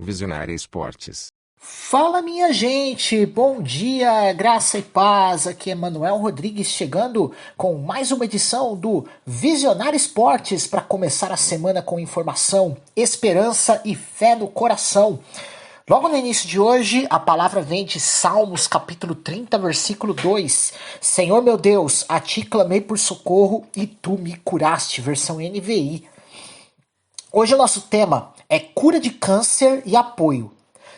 Visionária Esportes. Fala, minha gente, bom dia, graça e paz, aqui é Manuel Rodrigues chegando com mais uma edição do Visionário Esportes para começar a semana com informação, esperança e fé no coração. Logo no início de hoje, a palavra vem de Salmos capítulo 30, versículo 2. Senhor meu Deus, a ti clamei por socorro e tu me curaste, versão NVI. Hoje o nosso tema é cura de câncer e apoio.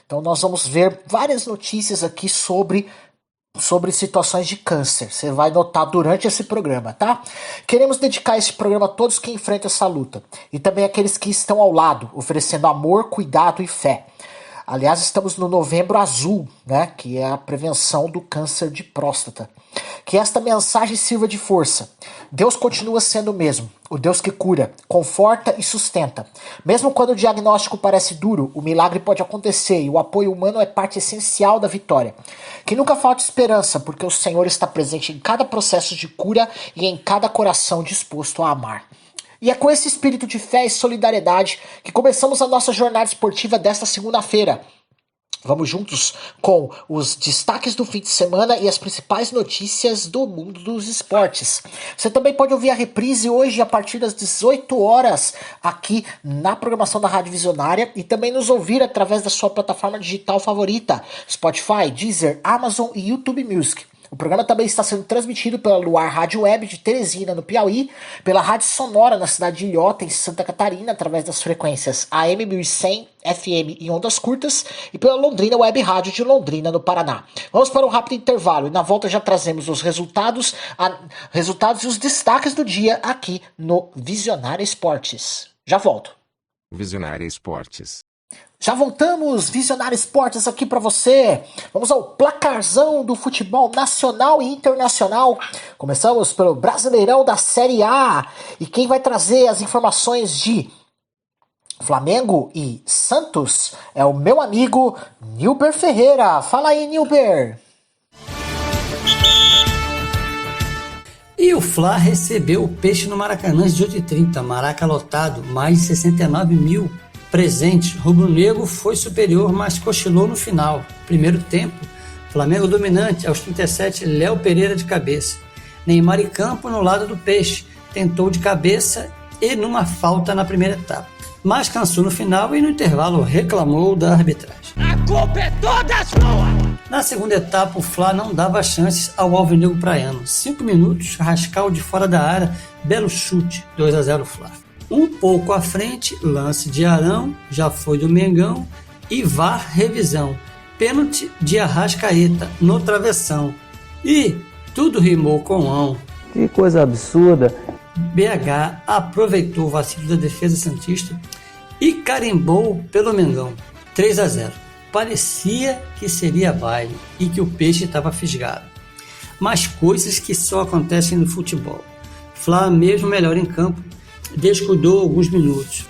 Então nós vamos ver várias notícias aqui sobre situações de câncer. Você vai notar durante esse programa, tá? Queremos dedicar esse programa a todos que enfrentam essa luta. E também àqueles que estão ao lado, oferecendo amor, cuidado e fé. Aliás, estamos no Novembro Azul, né? Que é a prevenção do câncer de próstata. Que esta mensagem sirva de força. Deus continua sendo o mesmo, o Deus que cura, conforta e sustenta. Mesmo quando o diagnóstico parece duro, o milagre pode acontecer e o apoio humano é parte essencial da vitória. Que nunca falte esperança, porque o Senhor está presente em cada processo de cura e em cada coração disposto a amar. E é com esse espírito de fé e solidariedade que começamos a nossa jornada esportiva desta segunda-feira. Vamos juntos com os destaques do fim de semana e as principais notícias do mundo dos esportes. Você também pode ouvir a reprise hoje a partir das 18 horas aqui na programação da Rádio Visionária e também nos ouvir através da sua plataforma digital favorita, Spotify, Deezer, Amazon e YouTube Music. O programa também está sendo transmitido pela Luar Rádio Web de Teresina, no Piauí, pela Rádio Sonora na cidade de Ilhota, em Santa Catarina, através das frequências AM 1100, FM em ondas curtas, e pela Londrina Web Rádio de Londrina, no Paraná. Vamos para um rápido intervalo e na volta já trazemos os resultados e os destaques do dia aqui no Visionário Esportes. Já volto. Visionária Esportes. Já voltamos, Visionário Esportes, aqui para você. Vamos ao placarzão do futebol nacional e internacional. Começamos pelo Brasileirão da Série A. E quem vai trazer as informações de Flamengo e Santos é o meu amigo Nilber Ferreira. Fala aí, Nilber. E o Fla recebeu o Peixe no Maracanã às 18h30. Maraca lotado, mais de 69 mil presente. Rubro-negro foi superior, mas cochilou no final. Primeiro tempo, Flamengo dominante. Aos 37, Léo Pereira de cabeça. Neymar em campo no lado do Peixe. Tentou de cabeça e numa falta na primeira etapa. Mas cansou no final e no intervalo reclamou da arbitragem. A culpa é toda sua! Na segunda etapa, o Fla não dava chances ao alvinegro praiano. 5 minutos, Rascal de fora da área, belo chute, 2-0 Fla. Um pouco à frente, lance de Arão, já foi do Mengão, e VAR revisão. Pênalti de Arrascaeta no travessão. E tudo rimou com ão. Que coisa absurda. BH aproveitou o vacilo da defesa santista e carimbou pelo Mengão. 3-0. Parecia que seria baile e que o Peixe estava fisgado. Mas coisas que só acontecem no futebol. Fla, mesmo melhor em campo, descuidou alguns minutos.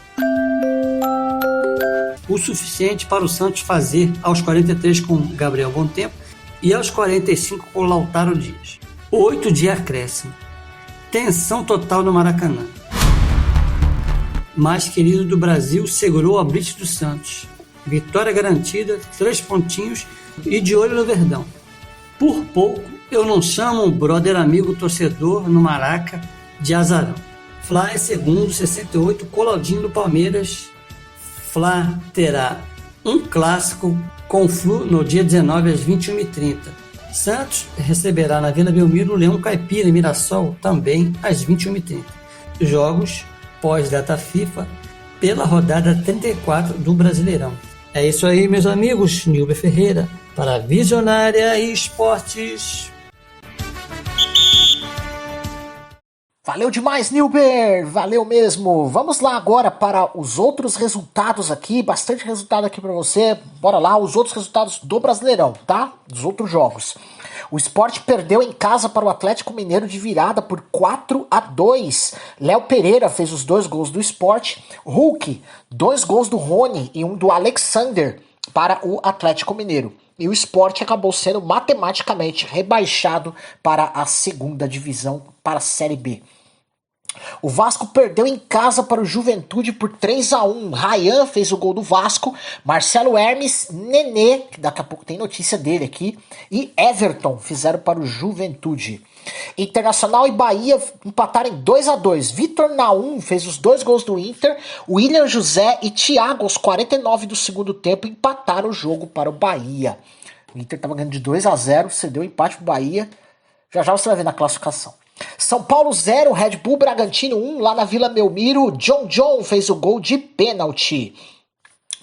O suficiente para o Santos fazer aos 43 com Gabriel Bontempo e aos 45 com Lautaro Dias. 8 de acréscimo. Tensão total no Maracanã. Mais querido do Brasil segurou a blitz do Santos. Vitória garantida, 3 pontinhos e de olho no Verdão. Por pouco eu não chamo um brother amigo torcedor no Maraca de azarão. Fla é segundo, 68, coladinho do Palmeiras. Fla terá um clássico com o Flu no dia 19 às 21h30. Santos receberá na Vila Belmiro o Leão Caipira em Mirassol também às 21h30. Jogos pós-data FIFA pela rodada 34 do Brasileirão. É isso aí, meus amigos. Nilber Ferreira para Visionária e Esportes. Valeu demais, Nilber! Valeu mesmo! Vamos lá agora para os outros resultados aqui, bastante resultado aqui para você. Bora lá, os outros resultados do Brasileirão, tá? Dos outros jogos. O Sport perdeu em casa para o Atlético Mineiro de virada por 4-2. Léo Pereira fez os 2 gols do Sport. Hulk, 2 gols do Rony e um do Alexander para o Atlético Mineiro. E o Sport acabou sendo matematicamente rebaixado para a segunda divisão, para a Série B. O Vasco perdeu em casa para o Juventude por 3-1. Ryan fez o gol do Vasco, Marcelo Hermes, Nenê, que daqui a pouco tem notícia dele aqui, e Everton fizeram para o Juventude. Internacional e Bahia empataram em 2-2. Vitor Naum fez os 2 gols do Inter, William José e Thiago aos 49 do segundo tempo empataram o jogo para o Bahia. O Inter estava ganhando de 2-0, cedeu empate para o Bahia. Já já você vai ver na classificação. São Paulo 0, Red Bull Bragantino 1, lá na Vila Belmiro, John fez o gol de pênalti.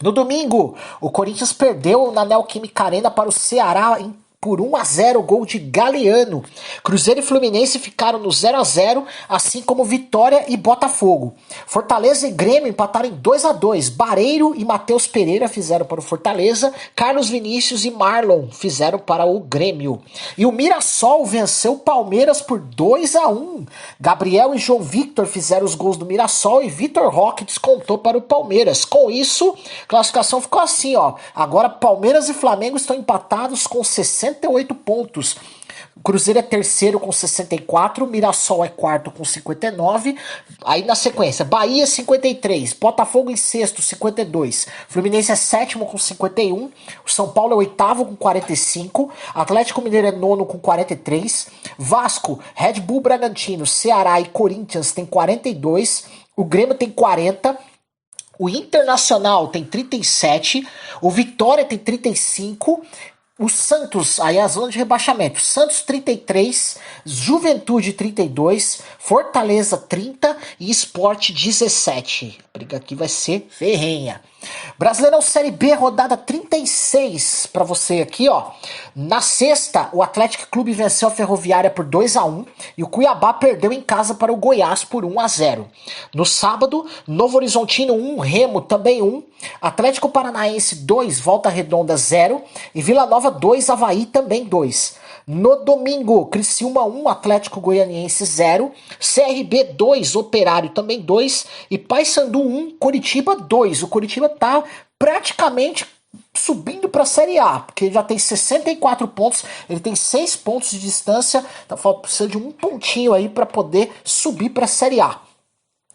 No domingo, o Corinthians perdeu na Neoquímica Arena para o Ceará por 1-0, gol de Galeano. Cruzeiro e Fluminense ficaram no 0-0, assim como Vitória e Botafogo. Fortaleza e Grêmio empataram em 2-2. Bareiro e Matheus Pereira fizeram para o Fortaleza. Carlos Vinícius e Marlon fizeram para o Grêmio. E o Mirassol venceu o Palmeiras por 2-1. Gabriel e João Victor fizeram os gols do Mirassol e Vitor Roque descontou para o Palmeiras. Com isso, a classificação ficou assim, ó. Agora Palmeiras e Flamengo estão empatados com 68 pontos. O Cruzeiro é terceiro com 64, Mirassol é quarto com 59. Aí na sequência, Bahia 53, Botafogo em sexto 52, Fluminense é sétimo com 51, o São Paulo é oitavo com 45, Atlético Mineiro é nono com 43, Vasco, Red Bull Bragantino, Ceará e Corinthians tem 42, o Grêmio tem 40, o Internacional tem 37, o Vitória tem 35, o Santos, aí é a zona de rebaixamento, Santos 33, Juventude 32, Fortaleza 30 e Sport 17. A briga aqui vai ser ferrenha. Brasileirão Série B, rodada 36 para você aqui, ó. Na sexta, o Atlético Clube venceu a Ferroviária por 2-1 e o Cuiabá perdeu em casa para o Goiás por 1-0. No sábado, Novo Horizontino 1, Remo também 1, Atlético Paranaense 2, Volta Redonda 0 e Vila Nova 2, Avaí também 2. No domingo, Criciúma 1, Atlético Goianiense 0, CRB 2, Operário também 2 e Paysandu 1, Coritiba 2. O Coritiba tá praticamente subindo para a Série A, porque ele já tem 64 pontos, ele tem 6 pontos de distância, então precisa de um pontinho aí para poder subir para a Série A.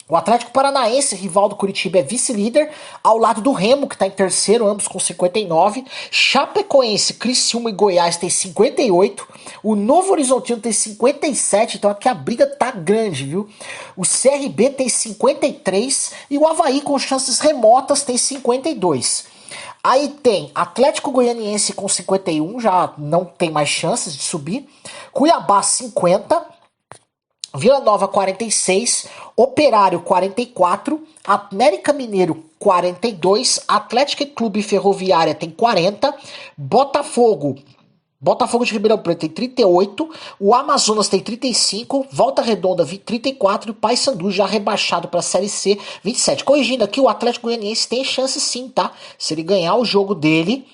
O Atlético Paranaense, rival do Curitiba, é vice-líder, ao lado do Remo, que está em terceiro, ambos com 59. Chapecoense, Criciúma e Goiás tem 58. O Novo Horizontino tem 57, então aqui a briga tá grande, viu? O CRB tem 53 e o Avaí, com chances remotas, tem 52. Aí tem Atlético Goianiense com 51, já não tem mais chances de subir. Cuiabá, 50. Vila Nova 46, Operário 44, América Mineiro 42, Atlético Clube Ferroviária tem 40, Botafogo de Ribeirão Preto tem 38, o Amazonas tem 35, Volta Redonda 34 e o Paysandu já rebaixado para a Série C 27. Corrigindo aqui, o Atlético Goianiense tem chance sim, tá? Se ele ganhar o jogo dele,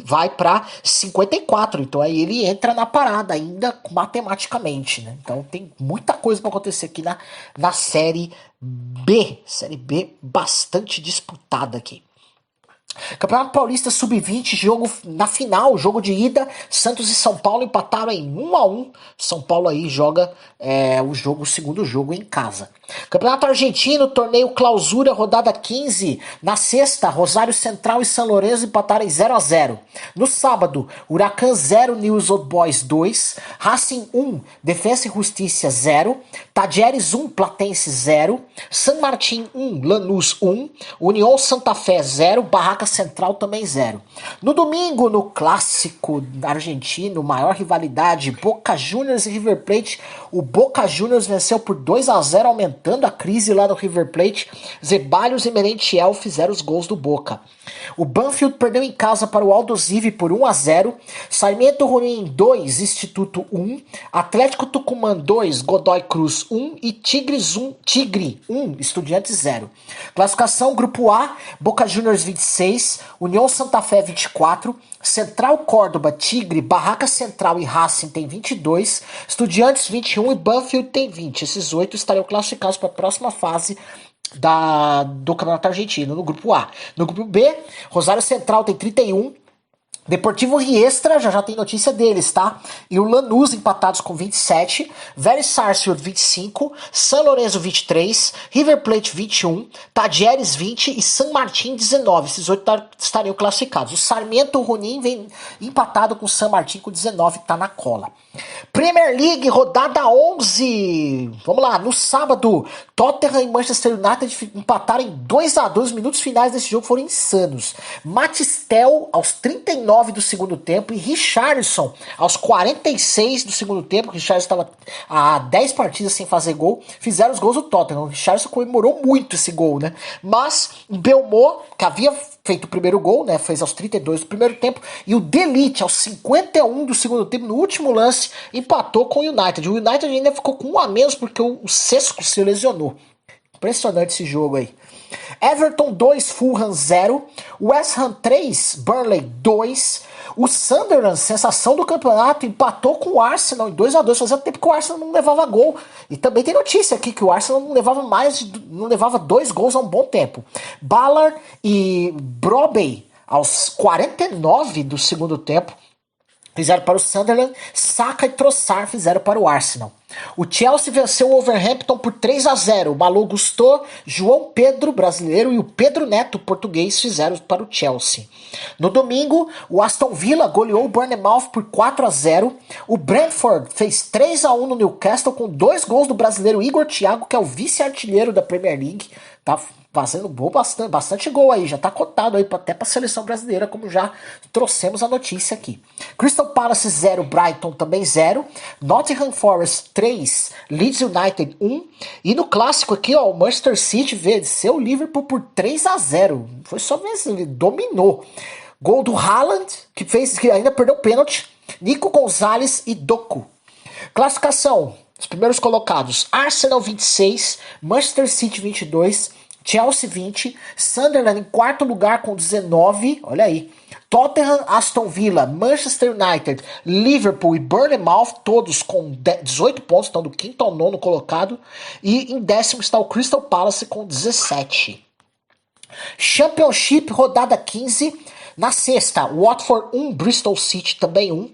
vai para 54, então aí ele entra na parada ainda matematicamente, né? Então tem muita coisa para acontecer aqui na Série B bastante disputada aqui. Campeonato Paulista Sub-20, jogo na final, jogo de ida, Santos e São Paulo empataram em 1-1. São Paulo aí joga o segundo jogo em casa. Campeonato Argentino, torneio Clausura, rodada 15. Na sexta, Rosário Central e São Lourenço empataram em 0-0. No sábado, Huracan 0, News Old Boys 2, Racing 1, Defensa e Justiça 0, Tadieres 1, Platense 0, San Martín 1, Lanús 1, União Santa Fé 0, Barraca Central também 0. No domingo, no clássico argentino, maior rivalidade, Boca Juniors e River Plate, o Boca Juniors venceu por 2-0, aumentando a crise lá no River Plate. Zeballos e Merentiel fizeram os gols do Boca. O Banfield perdeu em casa para o Aldosivi por 1-0, Sarmiento Junín 2, Instituto 1, Atlético Tucumã 2, Godoy Cruz 1 e Tigre 1, Estudiantes 0. Classificação, Grupo A, Boca Juniors 26, União Santa Fé 24, Central Córdoba, Tigre, Barraca Central e Racing tem 22, Estudiantes 21 e Banfield tem 20. Esses 8 estariam classificados para a próxima fase do Campeonato Argentino, no Grupo A. No Grupo B, Rosário Central tem 31, Deportivo Riestra, já tem notícia deles, tá? E o Lanús empatados com 27, Vélez Sarsfield 25, San Lorenzo 23, River Plate 21, Tajeres 20 e San Martín 19. Esses 8 estariam classificados. O Sarmiento Junín vem empatado com o San Martín com 19, tá na cola. Premier League, rodada 11. Vamos lá, no sábado, Tottenham e Manchester United empataram em 2-2. Os minutos finais desse jogo foram insanos. Matistel aos 39 do segundo tempo e Richarlison aos 46 do segundo tempo. Richarlison estava há 10 partidas sem fazer gol. Fizeram os gols do Tottenham. O Richarlison comemorou muito esse gol, né? Mas o Belmont, que havia feito o primeiro gol, né? Fez aos 32 do primeiro tempo. E o De Ligt aos 51 do segundo tempo, no último lance, empatou com o United. O United ainda ficou com 1 a menos porque o Sesco se lesionou. Impressionante esse jogo aí. Everton 2, Fulham 0, West Ham 3, Burnley 2, o Sunderland, sensação do campeonato, empatou com o Arsenal em 2-2, fazia tempo que o Arsenal não levava gol, e também tem notícia aqui que o Arsenal não levava 2 gols há um bom tempo. Ballard e Brobey aos 49 do segundo tempo fizeram para o Sunderland, Saka e Trossard fizeram para o Arsenal. O Chelsea venceu o Wolverhampton por 3-0. O Malo Gusto, João Pedro, brasileiro, e o Pedro Neto, português, fizeram para o Chelsea. No domingo, o Aston Villa goleou o Bournemouth por 4-0. O Brentford fez 3-1 no Newcastle com 2 gols do brasileiro Igor Thiago, que é o vice-artilheiro da Premier League. Tá fazendo gol, bastante gol aí, já tá cotado aí até pra seleção brasileira, como já trouxemos a notícia aqui. Crystal Palace 0, Brighton também 0, Nottingham Forest 3, Leeds United 1, e no clássico aqui, ó, o Manchester City venceu o Liverpool por 3-0, foi só vencer, ele dominou. Gol do Haaland, que ainda perdeu o pênalti, Nico Gonzalez e Doku. Classificação, os primeiros colocados, Arsenal 26, Manchester City 22, Chelsea 20, Sunderland em quarto lugar com 19, olha aí. Tottenham, Aston Villa, Manchester United, Liverpool e Bournemouth, todos com 18 pontos, estão do quinto ao nono colocado. E em décimo está o Crystal Palace com 17. Championship, rodada 15. Na sexta, Watford 1, Bristol City também 1.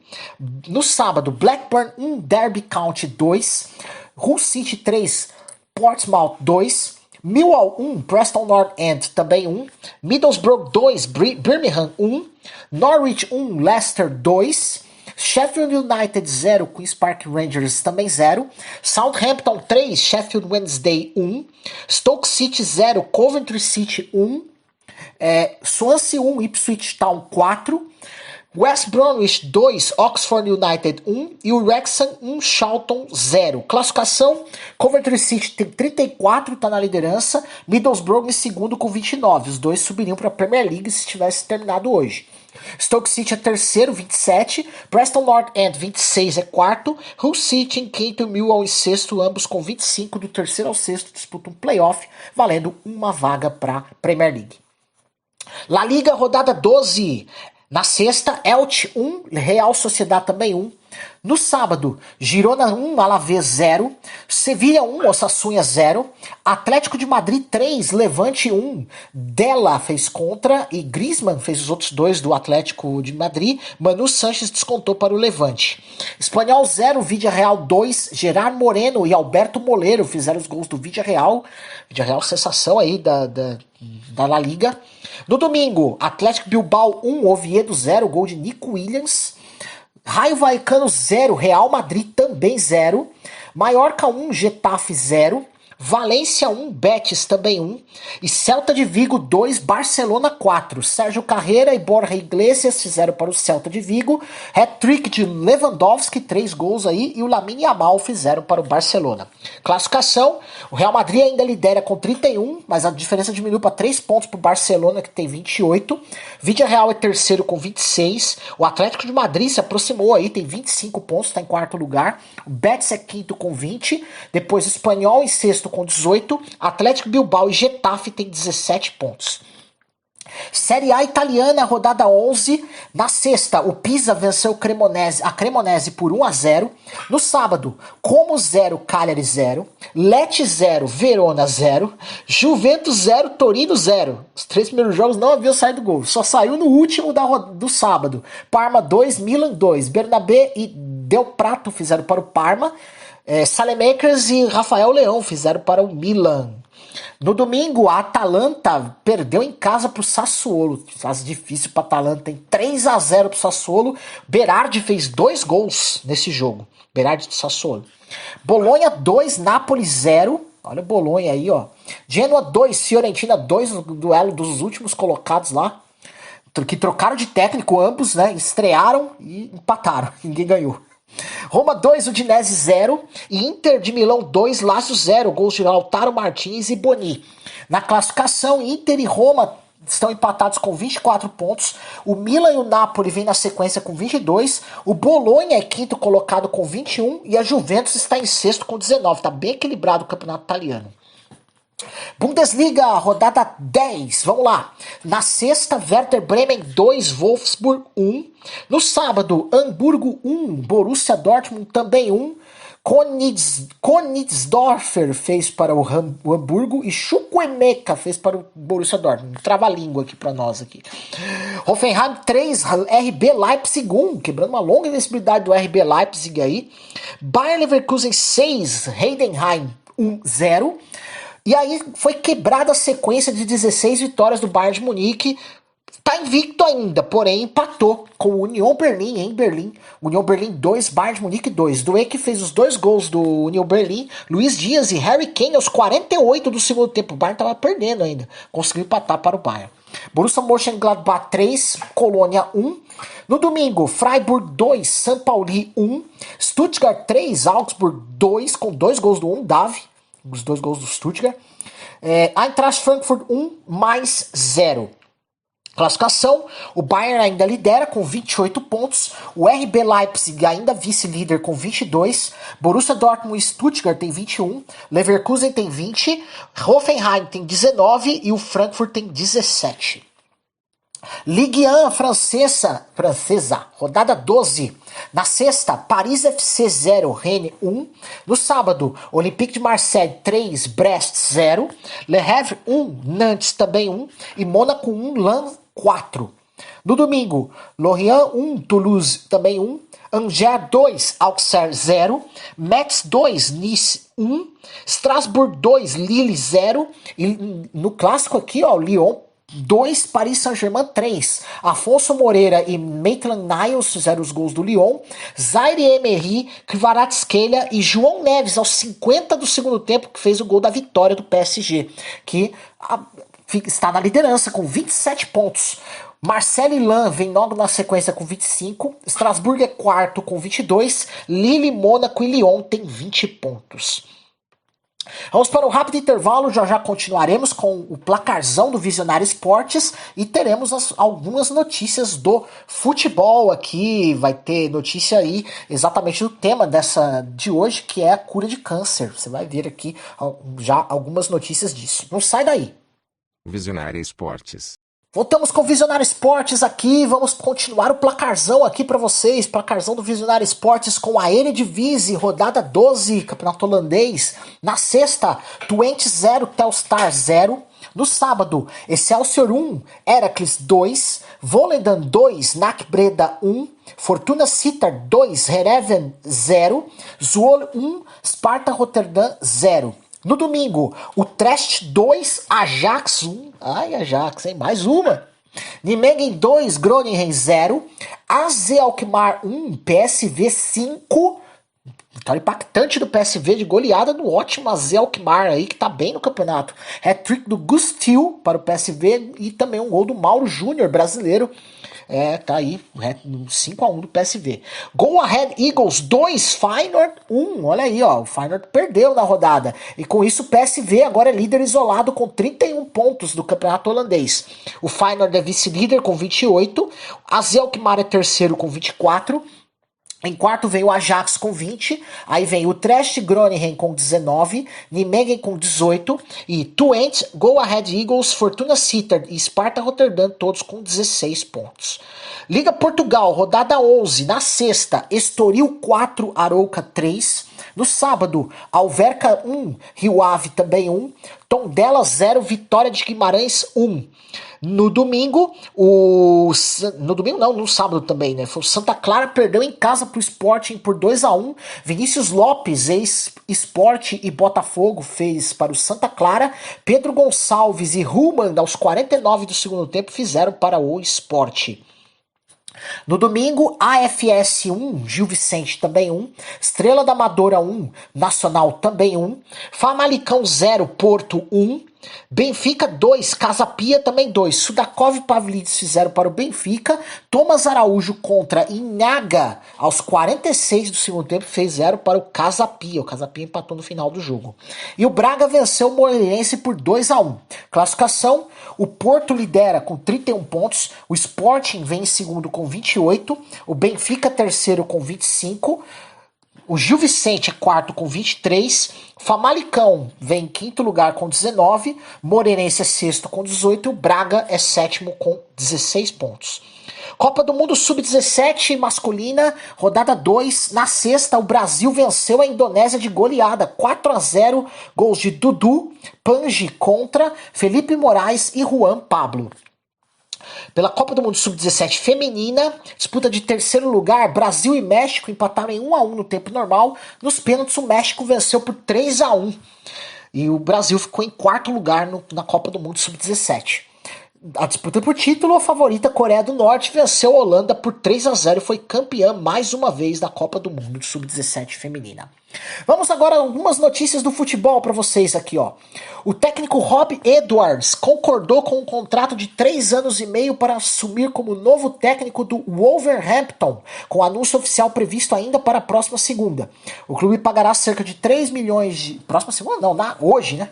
No sábado, Blackburn 1, Derby County 2. Hull City 3, Portsmouth 2. Millwall 1, Preston North End também 1, Middlesbrough 2, Birmingham 1, Norwich 1, Leicester 2, Sheffield United 0, Queen's Park Rangers também 0, Southampton 3, Sheffield Wednesday 1, Stoke City 0, Coventry City 1, Swansea 1, Ipswich Town 4, West Bromwich 2, Oxford United 1 e o Wrexham 1, Charlton 0. Classificação, Coventry City tem 34, está na liderança, Middlesbrough em segundo com 29. Os dois subiriam para a Premier League se tivesse terminado hoje. Stoke City é terceiro, 27, Preston North End 26 é quarto, Hull City em quinto e Millwall em sexto, ambos com 25, do terceiro ao sexto disputam um playoff, valendo uma vaga para a Premier League. La Liga, rodada 12. Na sexta, Elche 1, Real Sociedad também 1. No sábado, Girona 1, Alavés 0. Sevilha 1, Osasuna 0. Atlético de Madrid 3, Levante 1. Della fez contra e Griezmann fez os outros dois do Atlético de Madrid. Manu Sanches descontou para o Levante. Espanhol 0, Villarreal 2. Gerard Moreno e Alberto Moleiro fizeram os gols do Villarreal. Villarreal, sensação aí da La Liga. No domingo, Atlético Bilbao 1, Oviedo 0, gol de Nico Williams. Raio Vallecano 0, Real Madrid também 0. Mallorca 1, Getafe 0. Valência 1, Betis também 1. E Celta de Vigo 2, Barcelona 4. Sérgio Carreira e Borja Iglesias fizeram para o Celta de Vigo. Hat-trick de Lewandowski, 3 gols aí. E o Lamine Yamal fizeram para o Barcelona. Classificação, o Real Madrid ainda lidera com 31, mas a diferença diminuiu para 3 pontos para o Barcelona, que tem 28. Villarreal é terceiro com 26. O Atlético de Madrid se aproximou aí, tem 25 pontos, está em quarto lugar. O Betis é quinto com 20. Depois o Espanhol em sexto com 18, Atlético Bilbao e Getafe tem 17 pontos. Série A italiana, rodada 11. Na sexta, o Pisa venceu a Cremonese por 1-0. No sábado, Como 0, Cagliari 0. Lecce 0, Verona 0. Juventus 0, Torino 0. Os 3 primeiros jogos não haviam saído gol. Só saiu no último do sábado. Parma 2, Milan 2. Bernabé e Del Prato fizeram para o Parma. Salemakers e Rafael Leão fizeram para o Milan. No domingo, a Atalanta perdeu em casa pro Sassuolo. Faz difícil pra Atalanta. Tem 3-0 pro Sassuolo. Berardi fez 2 gols nesse jogo. Berardi do Sassuolo. Bolonha 2, Napoli 0. Olha o Bolonha aí, ó. Genoa 2, Fiorentina 2, no duelo dos últimos colocados lá. Que trocaram de técnico ambos, né? Estrearam e empataram. Ninguém ganhou. Roma 2, Udinese 0 e Inter de Milão 2, Lazio 0, gols de Lautaro Martins e Boni. Na classificação, Inter e Roma estão empatados com 24 pontos, o Milan e o Napoli vêm na sequência com 22, o Bolonha é quinto colocado com 21 e a Juventus está em sexto com 19, está bem equilibrado o campeonato italiano. Bundesliga, rodada 10, vamos lá. Na sexta, Werder Bremen 2, Wolfsburg 1. No sábado, Hamburgo 1, Borussia Dortmund também 1. Königsdorfer fez para o Hamburgo e Chukwuemeka fez para o Borussia Dortmund. Trava-língua aqui para nós aqui. Hoffenheim 3, RB Leipzig 1, quebrando uma longa invencibilidade do RB Leipzig aí. Bayer Leverkusen 6, Heidenheim 1-0. E aí foi quebrada a sequência de 16 vitórias do Bayern de Munique. Tá invicto ainda, porém empatou com o Union Berlin em Berlim. Union Berlin 2, Bayern de Munique 2. Dueck fez os 2 gols do Union Berlin. Luiz Dias e Harry Kane aos 48 do segundo tempo. O Bayern tava perdendo ainda. Conseguiu empatar para o Bayern. Borussia Mönchengladbach 3, Colônia 1. No domingo, Freiburg 2, São Paulo 1. Stuttgart 3, Augsburg 2, com 2 gols do Davi. Os 2 gols do Stuttgart. Eintracht Frankfurt 1, mais 0. Classificação, o Bayern ainda lidera com 28 pontos, o RB Leipzig ainda vice-líder com 22, Borussia Dortmund e Stuttgart tem 21, Leverkusen tem 20, Hoffenheim tem 19 e o Frankfurt tem 17. Ligue 1 francesa, rodada 12. Na sexta, Paris FC 0, Rennes 1. No sábado, Olympique de Marseille 3, Brest 0. Le Havre 1, Nantes também 1. E Mônaco 1, Lens 4. No domingo, Lorient 1, Toulouse também 1. Angers 2, Auxerre 0. Metz 2, Nice 1. Strasbourg 2, Lille 0. E no clássico aqui, ó, Lyon 2, Paris Saint-Germain 3. Afonso Moreira e Maitland-Niles fizeram os gols do Lyon. Zaire-Emery, Kvaratskhelia e João Neves aos 50 do segundo tempo, que fez o gol da vitória do PSG, que está na liderança com 27 pontos. Marseille e Lens vem logo na sequência com 25. Strasbourg é quarto com 22. Lille, Mônaco e Lyon tem 20 pontos. Vamos para um rápido intervalo, já continuaremos com o placarzão do Visionário Esportes e teremos algumas notícias do futebol aqui. Vai ter notícia aí exatamente do tema de hoje, que é a cura de câncer. Você vai ver aqui já algumas notícias disso. Não sai daí. Visionário Esportes. Voltamos com o Visionário Esportes aqui, vamos continuar o placarzão aqui para vocês, placarzão do Visionário Esportes com a Eredivisie, rodada 12, campeonato holandês. Na sexta, Twente 0, Telstar 0. No sábado, Excelsior 1, Heracles 2, Volendam 2, NAC Breda 1, Fortuna Sittard 2, Heerenveen 0, Zwolle 1, Sparta Rotterdam 0. No domingo, Utrecht 2, Ajax 1. Ai, Ajax, hein? Mais uma. Nijmegen 2, Groningen 0. AZ Alkmaar 1, PSV 5. Vitória impactante do PSV de goleada do ótimo AZ Alkmaar aí, que tá bem no campeonato. Hat-trick do Gustil para o PSV e também um gol do Mauro Júnior, brasileiro. Tá aí, 5-1 do PSV. Go Ahead Eagles 2, Feyenoord 1. Olha aí, ó, o Feyenoord perdeu na rodada. E com isso o PSV agora é líder isolado com 31 pontos do campeonato holandês. O Feyenoord é vice-líder com 28. AZ Alkmaar é terceiro com 24. Em quarto veio o Ajax com 20, aí vem o Utrecht Groningen com 19, Nijmegen com 18 e Twente, Go Ahead Eagles, Fortuna Sittard e Sparta Rotterdam todos com 16 pontos. Liga Portugal, rodada 11, na sexta, Estoril 4, Arouca 3. No sábado, Alverca 1, Rio Ave também 1, Tondela 0, Vitória de Guimarães 1. No domingo, no sábado também, né? Foi o Santa Clara perdeu em casa pro Sporting por 2-1. Vinícius Lopes, ex-Sport e Botafogo, fez para o Santa Clara. Pedro Gonçalves e Ruman, aos 49 do segundo tempo, fizeram para o Sport. No domingo, AFS 1, Gil Vicente também 1, Estrela da Amadora 1, Nacional também 1, Famalicão 0, Porto 1, Benfica 2, Casa Pia também 2, Sudakov e Pavlidis fizeram para o Benfica, Thomas Araújo contra Inhaga aos 46 do segundo tempo fez 0 para o Casa Pia empatou no final do jogo. E o Braga venceu o Moreirense por 2-1. Classificação, o Porto lidera com 31 pontos, o Sporting vem em segundo com 28, o Benfica terceiro com 25, o Gil Vicente é quarto com 23, Famalicão vem em quinto lugar com 19, Moreirense é sexto com 18 e o Braga é sétimo com 16 pontos. Copa do Mundo Sub-17 masculina, rodada 2. Na sexta, o Brasil venceu a Indonésia de goleada, 4-0, gols de Dudu, Panji contra Felipe Moraes e Juan Pablo. Pela Copa do Mundo Sub-17 feminina, disputa de terceiro lugar, Brasil e México empataram em 1-1 no tempo normal. Nos pênaltis, o México venceu por 3-1. E o Brasil ficou em quarto lugar na Copa do Mundo Sub-17. A disputa por título, a favorita Coreia do Norte venceu a Holanda por 3-0 e foi campeã mais uma vez da Copa do Mundo Sub-17 feminina. Vamos agora a algumas notícias do futebol para vocês aqui, ó. O técnico Rob Edwards concordou com um contrato de 3 anos e meio para assumir como novo técnico do Wolverhampton, com anúncio oficial previsto ainda para a próxima segunda. O clube pagará cerca de 3 milhões de... Próxima segunda? Não, hoje, né?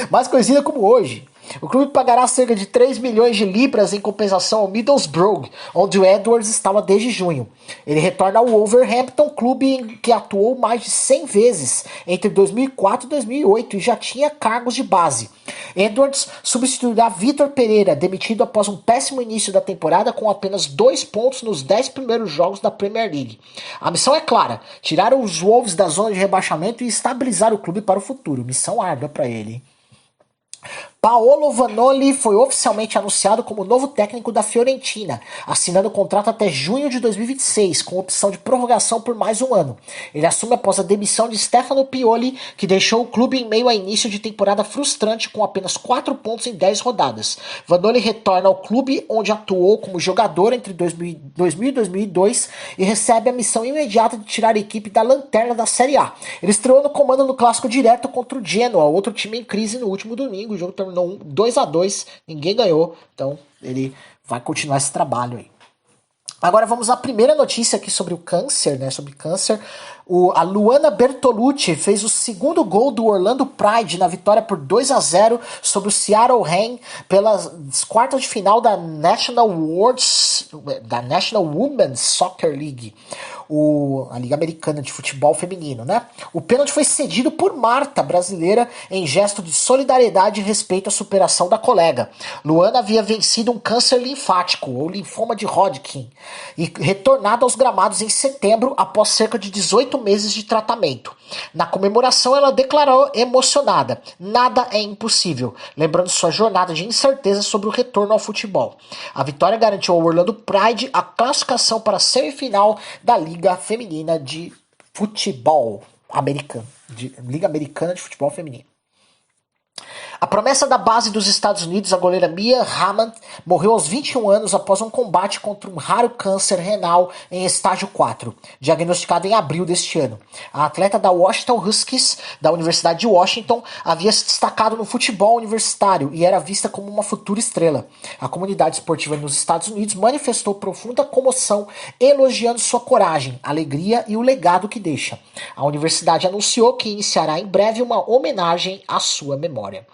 Mais conhecida como hoje. O clube pagará cerca de 3 milhões de libras em compensação ao Middlesbrough, onde o Edwards estava desde junho. Ele retorna ao Wolverhampton, clube em que atuou mais de 100 vezes entre 2004 e 2008 e já tinha cargos de base. Edwards substituirá Vitor Pereira, demitido após um péssimo início da temporada com apenas 2 pontos nos 10 primeiros jogos da Premier League. A missão é clara, tirar os Wolves da zona de rebaixamento e estabilizar o clube para o futuro. Missão árdua para ele. Paolo Vanoli foi oficialmente anunciado como novo técnico da Fiorentina, assinando o contrato até junho de 2026, com opção de prorrogação por mais um ano. Ele assume após a demissão de Stefano Pioli, que deixou o clube em meio a início de temporada frustrante com apenas 4 pontos em 10 rodadas. Vanoli retorna ao clube, onde atuou como jogador entre 2000 e 2002 e recebe a missão imediata de tirar a equipe da lanterna da Série A. Ele estreou no comando no clássico direto contra o Genoa, outro time em crise, no último domingo. O jogo terminou 2-2, ninguém ganhou, então ele vai continuar esse trabalho aí. Agora vamos à primeira notícia aqui sobre o câncer, né? Sobre câncer. A Luana Bertolucci fez o segundo gol do Orlando Pride na vitória por 2-0 sobre o Seattle Reign pelas quartas de final da National Women's Soccer League, a Liga Americana de Futebol Feminino, né? O pênalti foi cedido por Marta, brasileira, em gesto de solidariedade e respeito à superação da colega. Luana havia vencido um câncer linfático, ou linfoma de Hodgkin, e retornado aos gramados em setembro após cerca de 18 meses de tratamento. Na comemoração, ela declarou emocionada: "Nada é impossível", lembrando sua jornada de incerteza sobre o retorno ao futebol. A vitória garantiu ao Orlando Pride a classificação para a semifinal da Liga Feminina de Futebol Americano, Liga Americana de Futebol Feminino. A promessa da base dos Estados Unidos, a goleira Mia Hammond, morreu aos 21 anos após um combate contra um raro câncer renal em estágio 4, diagnosticado em abril deste ano. A atleta da Washington Huskies, da Universidade de Washington, havia se destacado no futebol universitário e era vista como uma futura estrela. A comunidade esportiva nos Estados Unidos manifestou profunda comoção, elogiando sua coragem, alegria e o legado que deixa. A universidade anunciou que iniciará em breve uma homenagem à sua memória.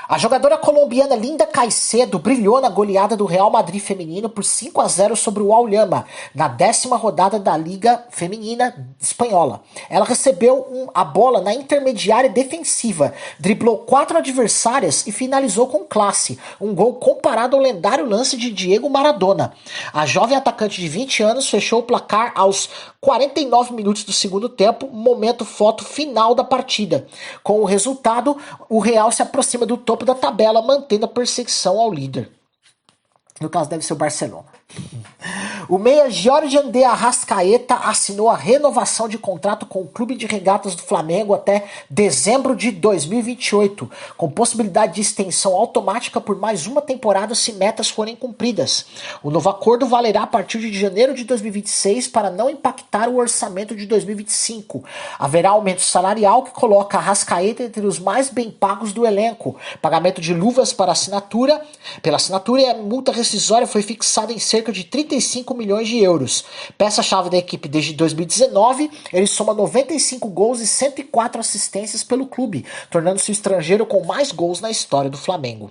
A jogadora colombiana Linda Caicedo brilhou na goleada do Real Madrid feminino por 5-0 sobre o Al-Llama, na 10ª rodada da Liga Feminina Espanhola. Ela recebeu a bola na intermediária defensiva, driblou 4 adversárias e finalizou com classe, um gol comparado ao lendário lance de Diego Maradona. A jovem atacante de 20 anos fechou o placar aos 49 minutos do segundo tempo, momento foto final da partida. Com o resultado, o Real se aproxima do topo da tabela, mantendo a perseguição ao líder. No caso, deve ser o Barcelona. O meia Georgian de Arrascaeta assinou a renovação de contrato com o Clube de Regatas do Flamengo até dezembro de 2028, com possibilidade de extensão automática por mais uma temporada se metas forem cumpridas. O novo acordo valerá a partir de janeiro de 2026 para não impactar o orçamento de 2025. Haverá aumento salarial que coloca Arrascaeta entre os mais bem pagos do elenco. Pagamento de luvas pela assinatura e a multa rescisória foi fixada em cerca de 35 milhões de euros. Peça-chave da equipe desde 2019, ele soma 95 gols e 104 assistências pelo clube, tornando-se o estrangeiro com mais gols na história do Flamengo.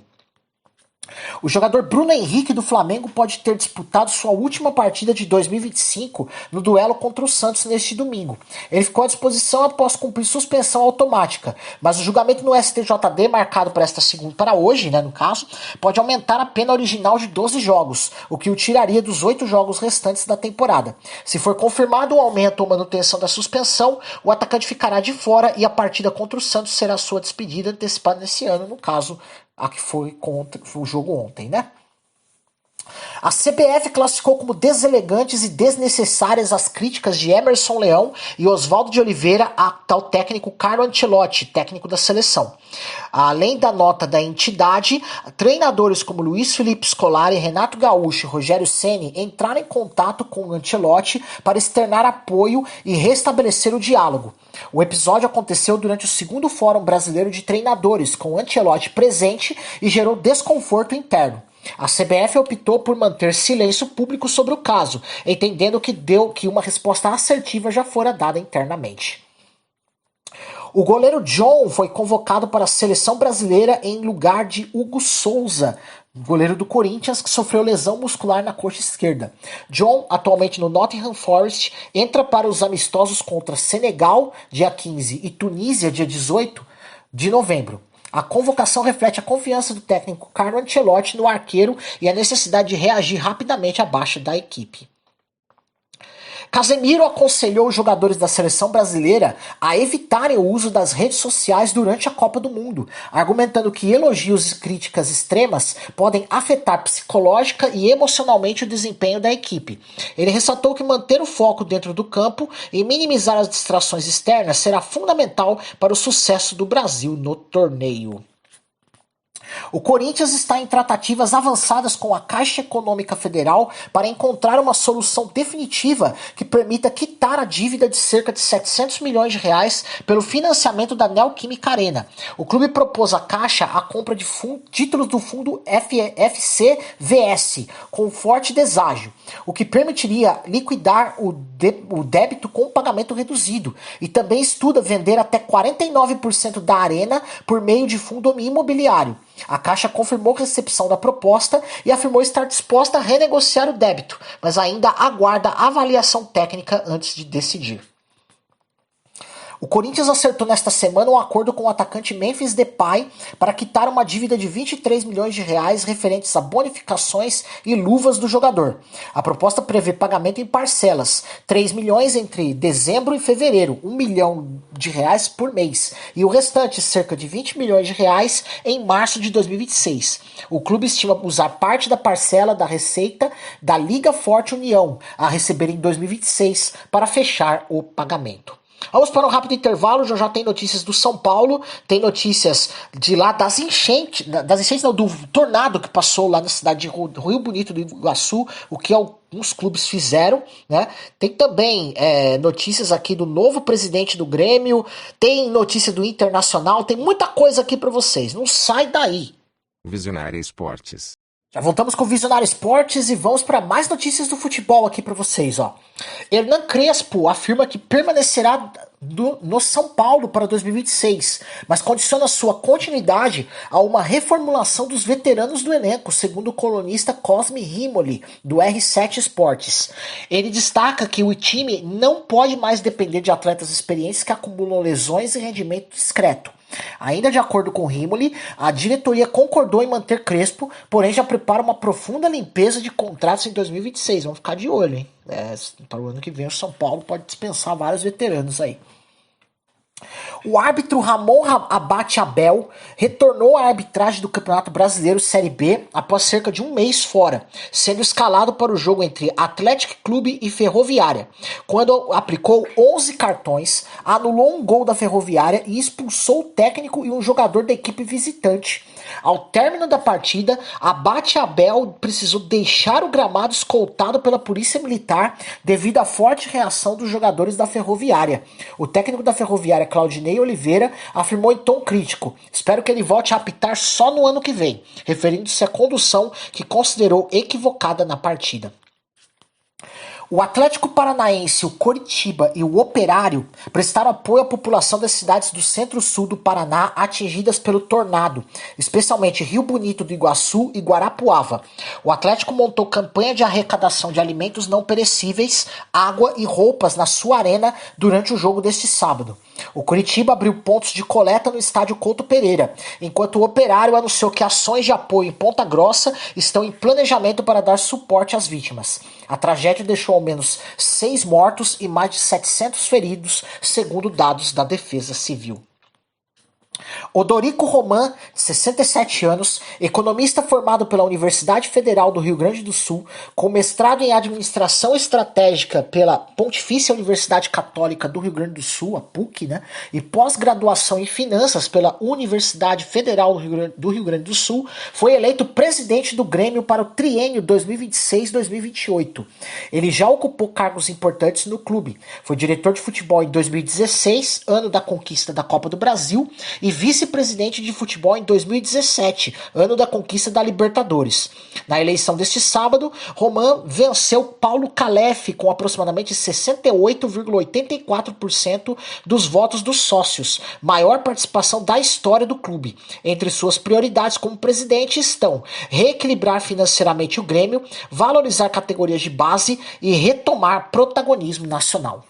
O jogador Bruno Henrique do Flamengo pode ter disputado sua última partida de 2025 no duelo contra o Santos neste domingo. Ele ficou à disposição após cumprir suspensão automática, mas o julgamento no STJD, marcado para hoje, no caso, pode aumentar a pena original de 12 jogos, o que o tiraria dos 8 jogos restantes da temporada. Se for confirmado o aumento ou manutenção da suspensão, o atacante ficará de fora e a partida contra o Santos será sua despedida antecipada nesse ano, no caso a que foi contra o jogo ontem, A CBF classificou como deselegantes e desnecessárias as críticas de Emerson Leão e Oswaldo de Oliveira ao técnico Carlo Ancelotti, técnico da seleção. Além da nota da entidade, treinadores como Luiz Felipe Scolari, Renato Gaúcho e Rogério Ceni entraram em contato com o Ancelotti para externar apoio e restabelecer o diálogo. O episódio aconteceu durante o segundo Fórum Brasileiro de Treinadores, com o Ancelotti presente, e gerou desconforto interno. A CBF optou por manter silêncio público sobre o caso, entendendo que uma resposta assertiva já fora dada internamente. O goleiro John foi convocado para a seleção brasileira em lugar de Hugo Souza, goleiro do Corinthians, que sofreu lesão muscular na coxa esquerda. John, atualmente no Nottingham Forest, entra para os amistosos contra Senegal, dia 15, e Tunísia, dia 18 de novembro. A convocação reflete a confiança do técnico Carlo Ancelotti no arqueiro e a necessidade de reagir rapidamente à baixa da equipe. Casemiro aconselhou os jogadores da seleção brasileira a evitarem o uso das redes sociais durante a Copa do Mundo, argumentando que elogios e críticas extremas podem afetar psicológica e emocionalmente o desempenho da equipe. Ele ressaltou que manter o foco dentro do campo e minimizar as distrações externas será fundamental para o sucesso do Brasil no torneio. O Corinthians está em tratativas avançadas com a Caixa Econômica Federal para encontrar uma solução definitiva que permita quitar a dívida de cerca de 700 milhões de reais pelo financiamento da Neoquímica Arena. O clube propôs à Caixa a compra de títulos do fundo FCVS com forte deságio, o que permitiria liquidar o débito com pagamento reduzido, e também estuda vender até 49% da Arena por meio de fundo imobiliário. A Caixa confirmou a recepção da proposta e afirmou estar disposta a renegociar o débito, mas ainda aguarda avaliação técnica antes de decidir. O Corinthians acertou nesta semana um acordo com o atacante Memphis Depay para quitar uma dívida de 23 milhões de reais referentes a bonificações e luvas do jogador. A proposta prevê pagamento em parcelas, 3 milhões entre dezembro e fevereiro, 1 milhão de reais por mês, e o restante, cerca de 20 milhões de reais, em março de 2026. O clube estima usar parte da parcela da receita da Liga Forte União a receber em 2026 para fechar o pagamento. Vamos para um rápido intervalo, já tem notícias do São Paulo, tem notícias de lá do tornado que passou lá na cidade de Rio Bonito do Iguaçu, o que alguns clubes fizeram, Tem também notícias aqui do novo presidente do Grêmio, tem notícia do Internacional, tem muita coisa aqui para vocês, não sai daí. Visionária Esportes. Já voltamos com o Visionário Esportes e vamos para mais notícias do futebol aqui para vocês, Hernan Crespo afirma que permanecerá no São Paulo para 2026, mas condiciona sua continuidade a uma reformulação dos veteranos do elenco, segundo o colunista Cosme Rimoli, do R7 Esportes. Ele destaca que o time não pode mais depender de atletas experientes que acumulam lesões e rendimento discreto. Ainda de acordo com Rimoli, a diretoria concordou em manter Crespo, porém já prepara uma profunda limpeza de contratos em 2026. Vamos ficar de olho, hein? Para o ano que vem o São Paulo pode dispensar vários veteranos aí. O árbitro Ramon Abate Abel retornou à arbitragem do Campeonato Brasileiro Série B após cerca de um mês fora, sendo escalado para o jogo entre Atlético Clube e Ferroviária, quando aplicou 11 cartões, anulou um gol da Ferroviária e expulsou o técnico e um jogador da equipe visitante. Ao término da partida, Abate Abel precisou deixar o gramado escoltado pela polícia militar devido à forte reação dos jogadores da Ferroviária. O técnico da Ferroviária, Claudinei Oliveira, afirmou em tom crítico: "Espero que ele volte a apitar só no ano que vem", referindo-se à condução que considerou equivocada na partida. O Atlético Paranaense, o Coritiba e o Operário prestaram apoio à população das cidades do centro-sul do Paraná atingidas pelo tornado, especialmente Rio Bonito do Iguaçu e Guarapuava. O Atlético montou campanha de arrecadação de alimentos não perecíveis, água e roupas na sua arena durante o jogo deste sábado. O Coritiba abriu pontos de coleta no estádio Couto Pereira, enquanto o Operário anunciou que ações de apoio em Ponta Grossa estão em planejamento para dar suporte às vítimas. A tragédia deixou ao menos 6 mortos e mais de 700 feridos, segundo dados da Defesa Civil. Odorico Roman, de 67 anos, economista formado pela Universidade Federal do Rio Grande do Sul, com mestrado em Administração Estratégica pela Pontifícia Universidade Católica do Rio Grande do Sul, a PUC, e pós-graduação em Finanças pela Universidade Federal do Rio Grande do Sul, foi eleito presidente do Grêmio para o triênio 2026-2028. Ele já ocupou cargos importantes no clube. Foi diretor de futebol em 2016, ano da conquista da Copa do Brasil, e vice-presidente de futebol em 2017, ano da conquista da Libertadores. Na eleição deste sábado, Roman venceu Paulo Calef com aproximadamente 68,84% dos votos dos sócios, maior participação da história do clube. Entre suas prioridades como presidente estão reequilibrar financeiramente o Grêmio, valorizar categorias de base e retomar protagonismo nacional.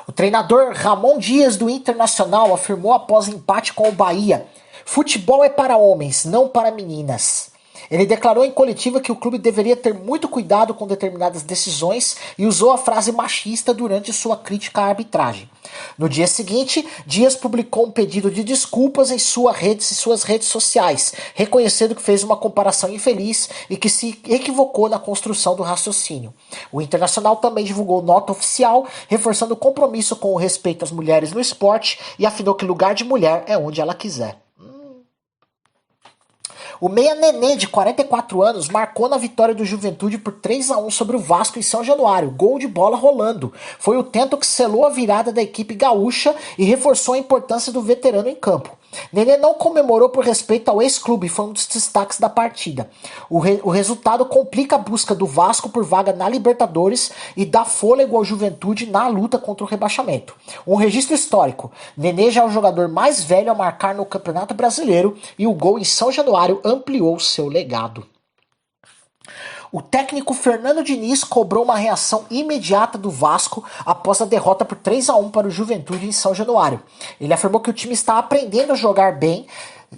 O treinador Ramon Dias do Internacional afirmou após empate com o Bahia: "Futebol é para homens, não para meninas". Ele declarou em coletiva que o clube deveria ter muito cuidado com determinadas decisões e usou a frase machista durante sua crítica à arbitragem. No dia seguinte, Dias publicou um pedido de desculpas em suas redes sociais, reconhecendo que fez uma comparação infeliz e que se equivocou na construção do raciocínio. O Internacional também divulgou nota oficial, reforçando o compromisso com o respeito às mulheres no esporte e afirmou que lugar de mulher é onde ela quiser. O meia Nenê, de 44 anos, marcou na vitória do Juventude por 3-1 sobre o Vasco em São Januário, gol de bola rolando. Foi o tento que selou a virada da equipe gaúcha e reforçou a importância do veterano em campo. Nenê não comemorou por respeito ao ex-clube, foi um dos destaques da partida. O resultado complica a busca do Vasco por vaga na Libertadores e dá fôlego ao Juventude na luta contra o rebaixamento. Um registro histórico. Nenê já é o jogador mais velho a marcar no Campeonato Brasileiro e o gol em São Januário ampliou seu legado. O técnico Fernando Diniz cobrou uma reação imediata do Vasco após a derrota por 3-1 para o Juventude em São Januário. Ele afirmou que o time está aprendendo a jogar bem,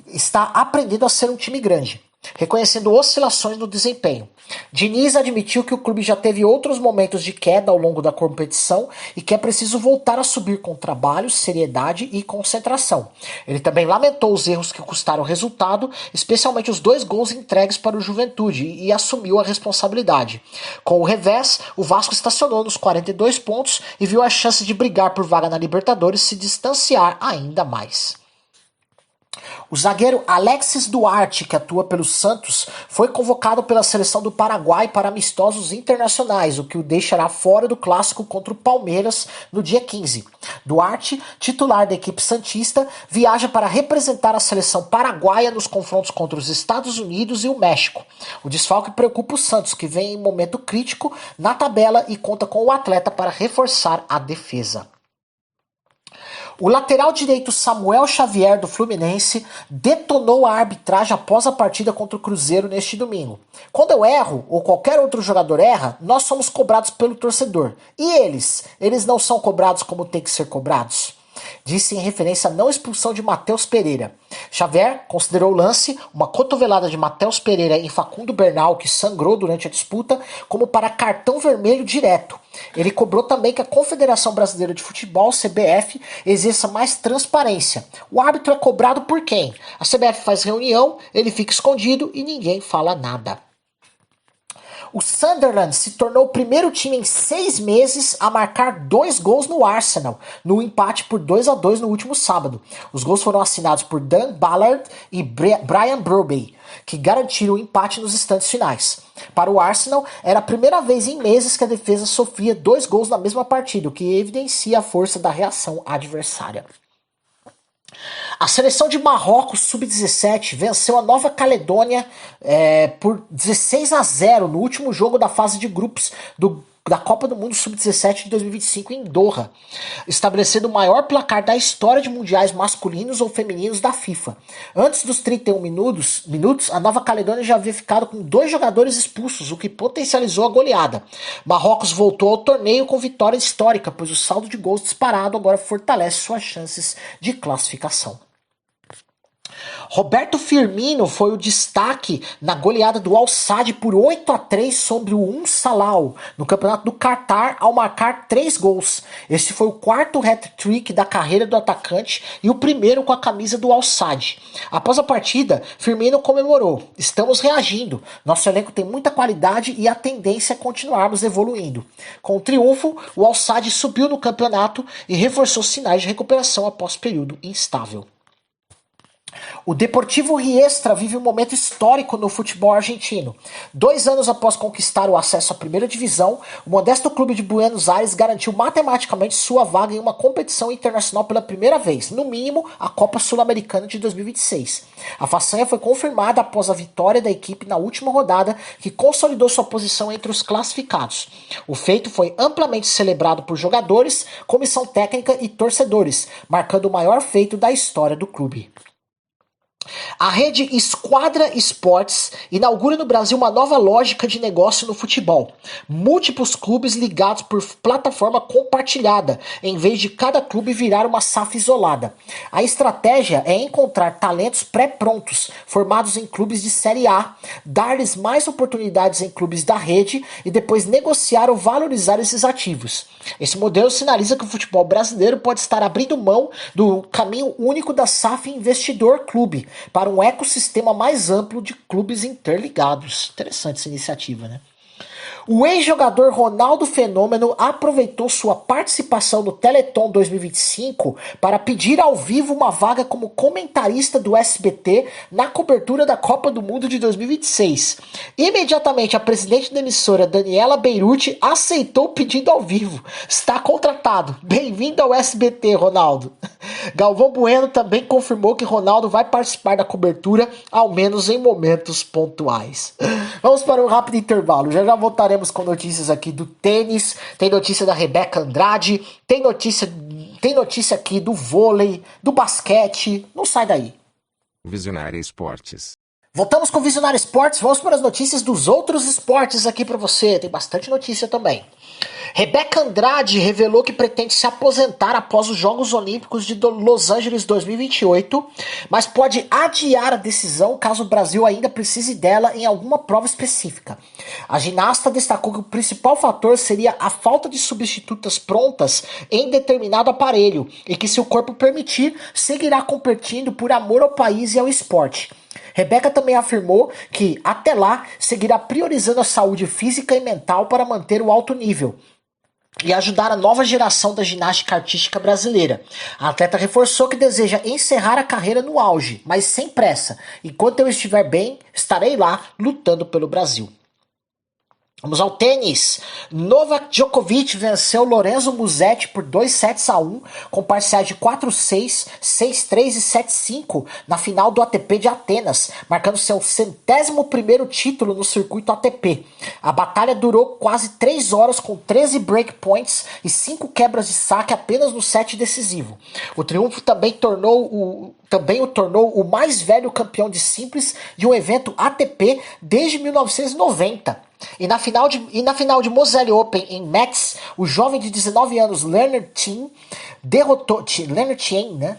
está aprendendo a ser um time grande, reconhecendo oscilações no desempenho. Diniz admitiu que o clube já teve outros momentos de queda ao longo da competição e que é preciso voltar a subir com trabalho, seriedade e concentração. Ele também lamentou os erros que custaram o resultado, especialmente os 2 gols entregues para o Juventude, e assumiu a responsabilidade. Com o revés, o Vasco estacionou nos 42 pontos e viu a chance de brigar por vaga na Libertadores se distanciar ainda mais. O zagueiro Alexis Duarte, que atua pelo Santos, foi convocado pela seleção do Paraguai para amistosos internacionais, o que o deixará fora do clássico contra o Palmeiras no dia 15. Duarte, titular da equipe santista, viaja para representar a seleção paraguaia nos confrontos contra os Estados Unidos e o México. O desfalque preocupa o Santos, que vem em momento crítico na tabela e conta com o atleta para reforçar a defesa. O lateral direito Samuel Xavier do Fluminense detonou a arbitragem após a partida contra o Cruzeiro neste domingo. Quando eu erro, ou qualquer outro jogador erra, nós somos cobrados pelo torcedor. E eles? Eles não são cobrados como tem que ser cobrados? Disse em referência à não expulsão de Matheus Pereira. Xavier considerou o lance, uma cotovelada de Matheus Pereira em Facundo Bernal, que sangrou durante a disputa, como para cartão vermelho direto. Ele cobrou também que a Confederação Brasileira de Futebol, CBF, exerça mais transparência. O árbitro é cobrado por quem? A CBF faz reunião, ele fica escondido e ninguém fala nada. O Sunderland se tornou o primeiro time em 6 meses a marcar 2 gols no Arsenal, no empate por 2-2 no último sábado. Os gols foram assinados por Dan Ballard e Brian Brobey, que garantiram o empate nos instantes finais. Para o Arsenal, era a primeira vez em meses que a defesa sofria 2 gols na mesma partida, o que evidencia a força da reação adversária. A seleção de Marrocos Sub-17 venceu a Nova Caledônia por 16-0 no último jogo da fase de grupos da Copa do Mundo Sub-17 de 2025 em Doha, estabelecendo o maior placar da história de mundiais masculinos ou femininos da FIFA. Antes dos 31 minutos, a Nova Caledônia já havia ficado com 2 jogadores expulsos, o que potencializou a goleada. Marrocos voltou ao torneio com vitória histórica, pois o saldo de gols disparado agora fortalece suas chances de classificação. Roberto Firmino foi o destaque na goleada do Al-Sadd por 8-3 sobre o Salau no campeonato do Qatar ao marcar 3 gols. Esse foi o 4º hat-trick da carreira do atacante e o primeiro com a camisa do Al-Sadd. Após a partida, Firmino comemorou: "Estamos reagindo, nosso elenco tem muita qualidade e a tendência é continuarmos evoluindo." Com o triunfo, o Al-Sadd subiu no campeonato e reforçou sinais de recuperação após período instável. O Deportivo Riestra vive um momento histórico no futebol argentino. 2 anos após conquistar o acesso à primeira divisão, o modesto clube de Buenos Aires garantiu matematicamente sua vaga em uma competição internacional pela primeira vez, no mínimo a Copa Sul-Americana de 2026. A façanha foi confirmada após a vitória da equipe na última rodada, que consolidou sua posição entre os classificados. O feito foi amplamente celebrado por jogadores, comissão técnica e torcedores, marcando o maior feito da história do clube. A rede Esquadra Esportes inaugura no Brasil uma nova lógica de negócio no futebol. Múltiplos clubes ligados por plataforma compartilhada, em vez de cada clube virar uma SAF isolada. A estratégia é encontrar talentos pré-prontos, formados em clubes de Série A, dar-lhes mais oportunidades em clubes da rede e depois negociar ou valorizar esses ativos. Esse modelo sinaliza que o futebol brasileiro pode estar abrindo mão do caminho único da SAF investidor-clube, para um ecossistema mais amplo de clubes interligados. Interessante essa iniciativa, né? O ex-jogador Ronaldo Fenômeno aproveitou sua participação no Teleton 2025 para pedir ao vivo uma vaga como comentarista do SBT na cobertura da Copa do Mundo de 2026. Imediatamente, a presidente da emissora, Daniela Beirute, aceitou o pedido ao vivo. Está contratado. Bem-vindo ao SBT, Ronaldo. Galvão Bueno também confirmou que Ronaldo vai participar da cobertura, ao menos em momentos pontuais. Vamos para um rápido intervalo. Já voltaremos com notícias aqui do tênis, tem notícia da Rebeca Andrade, tem notícia aqui do vôlei, do basquete. Não sai daí. Visionária Esportes. Voltamos com Visionário Esportes, vamos para as notícias dos outros esportes aqui para você, tem bastante notícia também. Rebeca Andrade revelou que pretende se aposentar após os Jogos Olímpicos de Los Angeles 2028, mas pode adiar a decisão caso o Brasil ainda precise dela em alguma prova específica. A ginasta destacou que o principal fator seria a falta de substitutas prontas em determinado aparelho e que, se o corpo permitir, seguirá competindo por amor ao país e ao esporte. Rebeca também afirmou que, até lá, seguirá priorizando a saúde física e mental para manter o alto nível e ajudar a nova geração da ginástica artística brasileira. A atleta reforçou que deseja encerrar a carreira no auge, mas sem pressa. Enquanto eu estiver bem, estarei lá lutando pelo Brasil. Vamos ao tênis. Novak Djokovic venceu Lorenzo Musetti por 2-1, com parciais de 4-6, 6-3 e 7-5 na final do ATP de Atenas, marcando seu 101º título no circuito ATP. A batalha durou quase 3 horas, com 13 breakpoints e 5 quebras de saque apenas no set decisivo. O triunfo também o tornou o mais velho campeão de simples de um evento ATP desde 1990. E na final de Moselle Open em Metz, o jovem de 19 anos Leonard Thiem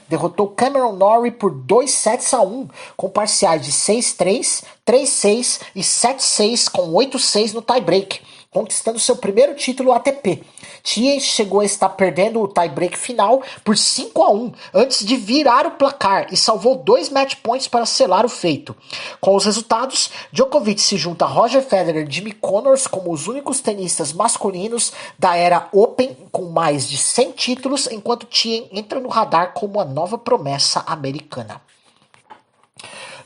derrotou Cameron Norrie por 2-1, com parciais de 6-3, 3-6 e 7-6, com 8-6 no tie-break, conquistando seu primeiro título ATP. Thiem chegou a estar perdendo o tie-break final por 5-1 antes de virar o placar e salvou 2 match points para selar o feito. Com os resultados, Djokovic se junta a Roger Federer e Jimmy Connors como os únicos tenistas masculinos da era Open com mais de 100 títulos, enquanto Thiem entra no radar como a nova promessa americana.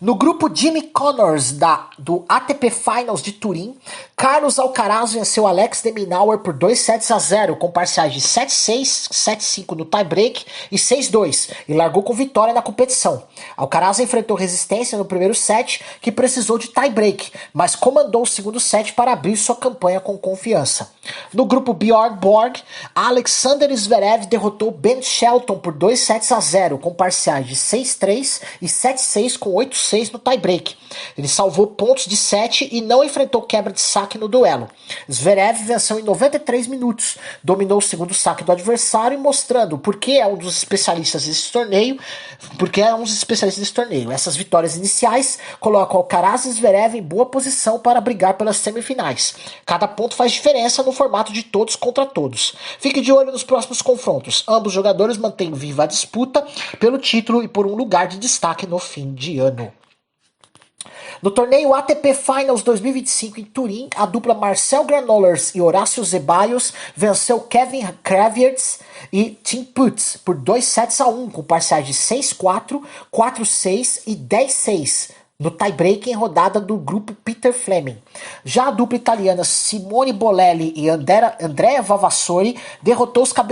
No grupo Jimmy Connors do ATP Finals de Turim, Carlos Alcaraz venceu Alex de Minaur por 2-0, com parciais de 7-6, 7-5 no tie-break e 6-2, e largou com vitória na competição. Alcaraz enfrentou resistência no primeiro set, que precisou de tie-break, mas comandou o segundo set para abrir sua campanha com confiança. No grupo Bjorn Borg, Alexander Zverev derrotou Ben Shelton por 2-0, com parciais de 6-3 e 7-6 com 8-6 no tie-break. Ele salvou pontos de set e não enfrentou quebra de saque no duelo. Zverev venceu em 93 minutos, dominou o segundo saque do adversário, mostrando por que é um dos especialistas desse torneio. Essas vitórias iniciais colocam Alcaraz e Zverev em boa posição para brigar pelas semifinais. Cada ponto faz diferença no formato de todos contra todos. Fique de olho nos próximos confrontos. Ambos jogadores mantêm viva a disputa pelo título e por um lugar de destaque no fim de ano. No torneio ATP Finals 2025 em Turim, a dupla Marcel Granollers e Horácio Zeballos venceu Kevin Kravitz e Tim Putz por 2-1, com parciais de 6-4, 4-6 e 10-6. No tie-break em rodada do grupo Peter Fleming. Já a dupla italiana Simone Bolelli e Andrea Vavassori derrotou Simone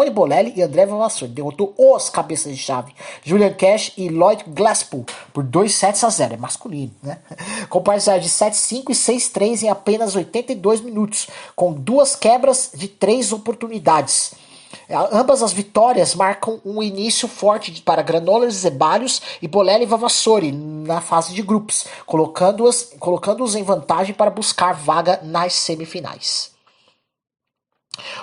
Bolelli e Andrea Vavassori derrotou os cabeças de chave Julian Cash e Lloyd Glasspool por 2-0, é masculino, né? Com parciais de 7-5 e 6-3 em apenas 82 minutos, com 2 quebras de 3 oportunidades. Ambas as vitórias marcam um início forte para Granollers, Zeballos e Bolelli e Vavassori na fase de grupos, colocando-os em vantagem para buscar vaga nas semifinais.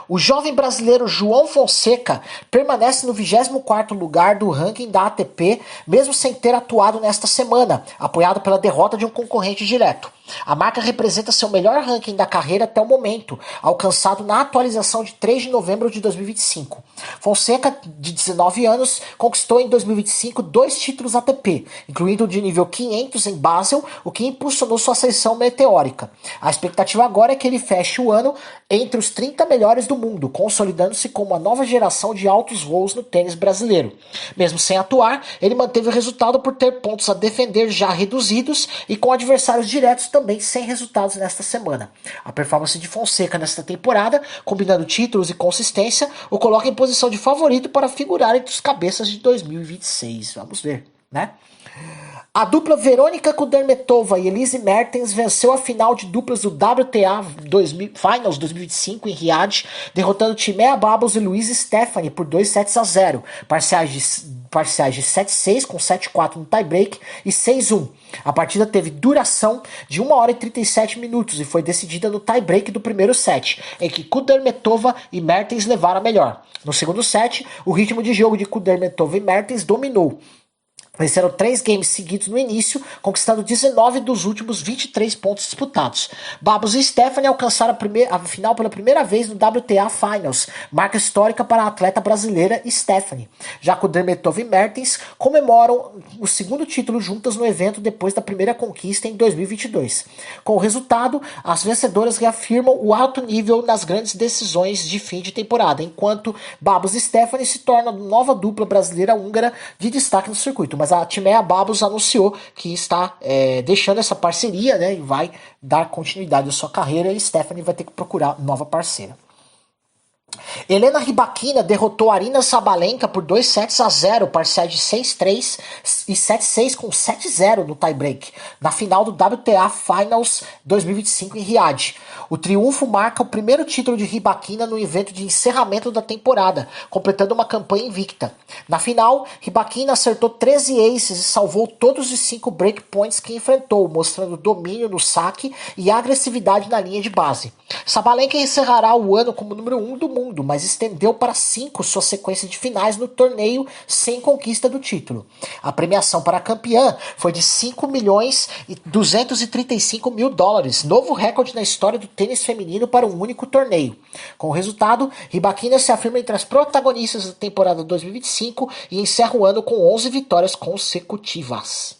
O jovem brasileiro João Fonseca permanece no 24º lugar do ranking da ATP, mesmo sem ter atuado nesta semana, apoiado pela derrota de um concorrente direto. A marca representa seu melhor ranking da carreira até o momento, alcançado na atualização de 3 de novembro de 2025. Fonseca, de 19 anos, conquistou em 2025 2 títulos ATP, incluindo o de nível 500 em Basel, o que impulsionou sua ascensão meteórica. A expectativa agora é que ele feche o ano entre os 30 melhores do mundo, consolidando-se como a nova geração de altos voos no tênis brasileiro. Mesmo sem atuar, ele manteve o resultado por ter pontos a defender já reduzidos e com adversários diretos também sem resultados nesta semana. A performance de Fonseca nesta temporada, combinando títulos e consistência, o coloca em posição de favorito para figurar entre os cabeças de 2026. Vamos ver, né? A dupla Verônica Kudermetova e Elise Mertens venceu a final de duplas do WTA Finals 2025 em Riad, derrotando Timea Babos e Louise Stephanie por 2-0, parciais de 7-6 com 7-4 no tie-break e 6-1. A partida teve duração de 1 hora e 37 minutos e foi decidida no tie-break do primeiro set, em que Kudermetova e Mertens levaram a melhor. No segundo set, o ritmo de jogo de Kudermetova e Mertens dominou. Venceram 3 games seguidos no início, conquistando 19 dos últimos 23 pontos disputados. Babos e Stephanie alcançaram a final pela primeira vez no WTA Finals, marca histórica para a atleta brasileira Stephanie. Já Kudermetova e Mertens comemoram o segundo título juntas no evento depois da primeira conquista em 2022. Com o resultado, as vencedoras reafirmam o alto nível nas grandes decisões de fim de temporada, enquanto Babos e Stephanie se tornam a nova dupla brasileira-húngara de destaque no circuito. Mas mas a Timea Babos anunciou que está deixando essa parceria, né, e vai dar continuidade à sua carreira, e Stephanie vai ter que procurar nova parceira. Helena Rybakina derrotou Aryna Sabalenka por 2-0, parciais de 6-3 e 7-6 com 7-0 no tie-break, na final do WTA Finals 2025 em Riad. O triunfo marca o primeiro título de Rybakina no evento de encerramento da temporada, completando uma campanha invicta. Na final, Rybakina acertou 13 aces e salvou todos os 5 breakpoints que enfrentou, mostrando domínio no saque e agressividade na linha de base. Sabalenka encerrará o ano como número 1 do mundo, mas estendeu para 5 sua sequência de finais no torneio sem conquista do título. A premiação para a campeã foi de $5.235.000, novo recorde na história do tênis feminino para um único torneio. Com o resultado, Rybakina se afirma entre as protagonistas da temporada 2025 e encerra o ano com 11 vitórias consecutivas.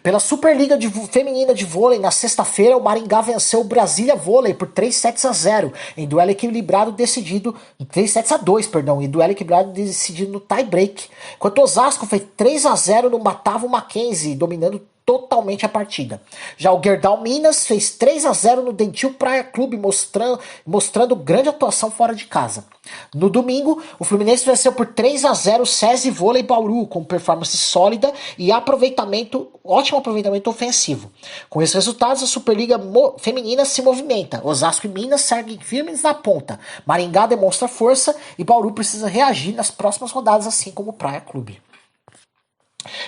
Pela Superliga Feminina de Vôlei, na sexta-feira, o Maringá venceu o Brasília Vôlei por 3-0 em duelo equilibrado decidido, 3-2, em duelo equilibrado decidido no tie-break, enquanto o Osasco fez 3-0 no Matavo Mackenzie, dominando totalmente a partida. Já o Gerdau Minas fez 3-0 no Dentil Praia Clube, mostrando grande atuação fora de casa. No domingo, o Fluminense venceu por 3-0 o SESI Vôlei Bauru, com performance sólida e ótimo aproveitamento ofensivo. Com esses resultados, a Superliga Feminina se movimenta. Osasco e Minas seguem firmes na ponta. Maringá demonstra força e Bauru precisa reagir nas próximas rodadas, assim como o Praia Clube.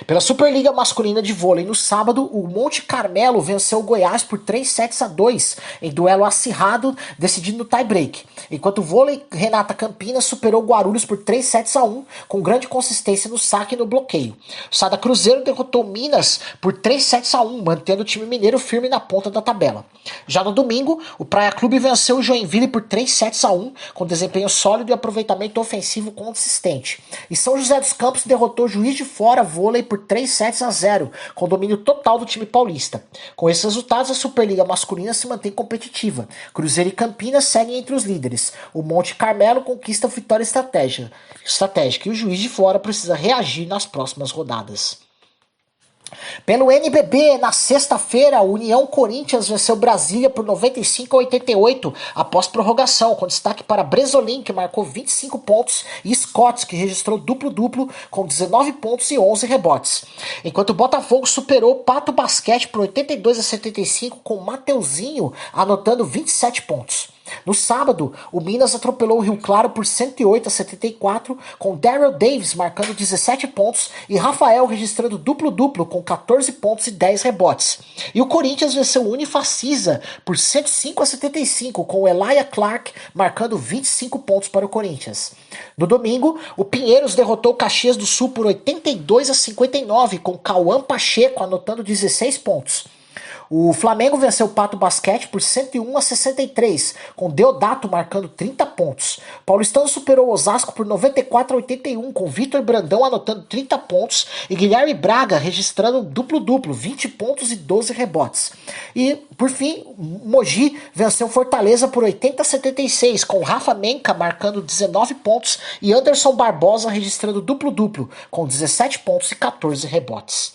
Pela Superliga Masculina de Vôlei, no sábado, o Monte Carmelo venceu o Goiás por 3-2 em duelo acirrado, decidido no tie-break. Enquanto o vôlei Renata Campinas superou o Guarulhos por 3-1, com grande consistência no saque e no bloqueio. O Sada Cruzeiro derrotou Minas por 3-1, mantendo o time mineiro firme na ponta da tabela. Já no domingo, o Praia Clube venceu o Joinville por 3-1, com desempenho sólido e aproveitamento ofensivo consistente. E São José dos Campos derrotou o Juiz de Fora Vôlei por 3-0, com domínio total do time paulista. Com esses resultados, a Superliga Masculina se mantém competitiva. Cruzeiro e Campinas seguem entre os líderes. O Monte Carmelo conquista a vitória estratégica e o Juiz de Fora precisa reagir nas próximas rodadas. Pelo NBB, na sexta-feira, o União Corinthians venceu Brasília por 95-88 após prorrogação, com destaque para Bresolim, que marcou 25 pontos, e Scotts, que registrou duplo-duplo com 19 pontos e 11 rebotes. Enquanto o Botafogo superou o Pato Basquete por 82-75 com Mateuzinho anotando 27 pontos. No sábado, o Minas atropelou o Rio Claro por 108-74, com Daryl Davis marcando 17 pontos e Rafael registrando duplo-duplo com 14 pontos e 10 rebotes. E o Corinthians venceu o Unifacisa por 105-75, com o Elijah Clark marcando 25 pontos para o Corinthians. No domingo, o Pinheiros derrotou o Caxias do Sul por 82-59, com Cauã Pacheco anotando 16 pontos. O Flamengo venceu o Pato Basquete por 101-63, com Deodato marcando 30 pontos. Paulistano superou o Osasco por 94-81, com Vitor Brandão anotando 30 pontos e Guilherme Braga registrando duplo-duplo, 20 pontos e 12 rebotes. E, por fim, Mogi venceu Fortaleza por 80-76, com Rafa Menca marcando 19 pontos e Anderson Barbosa registrando duplo-duplo, com 17 pontos e 14 rebotes.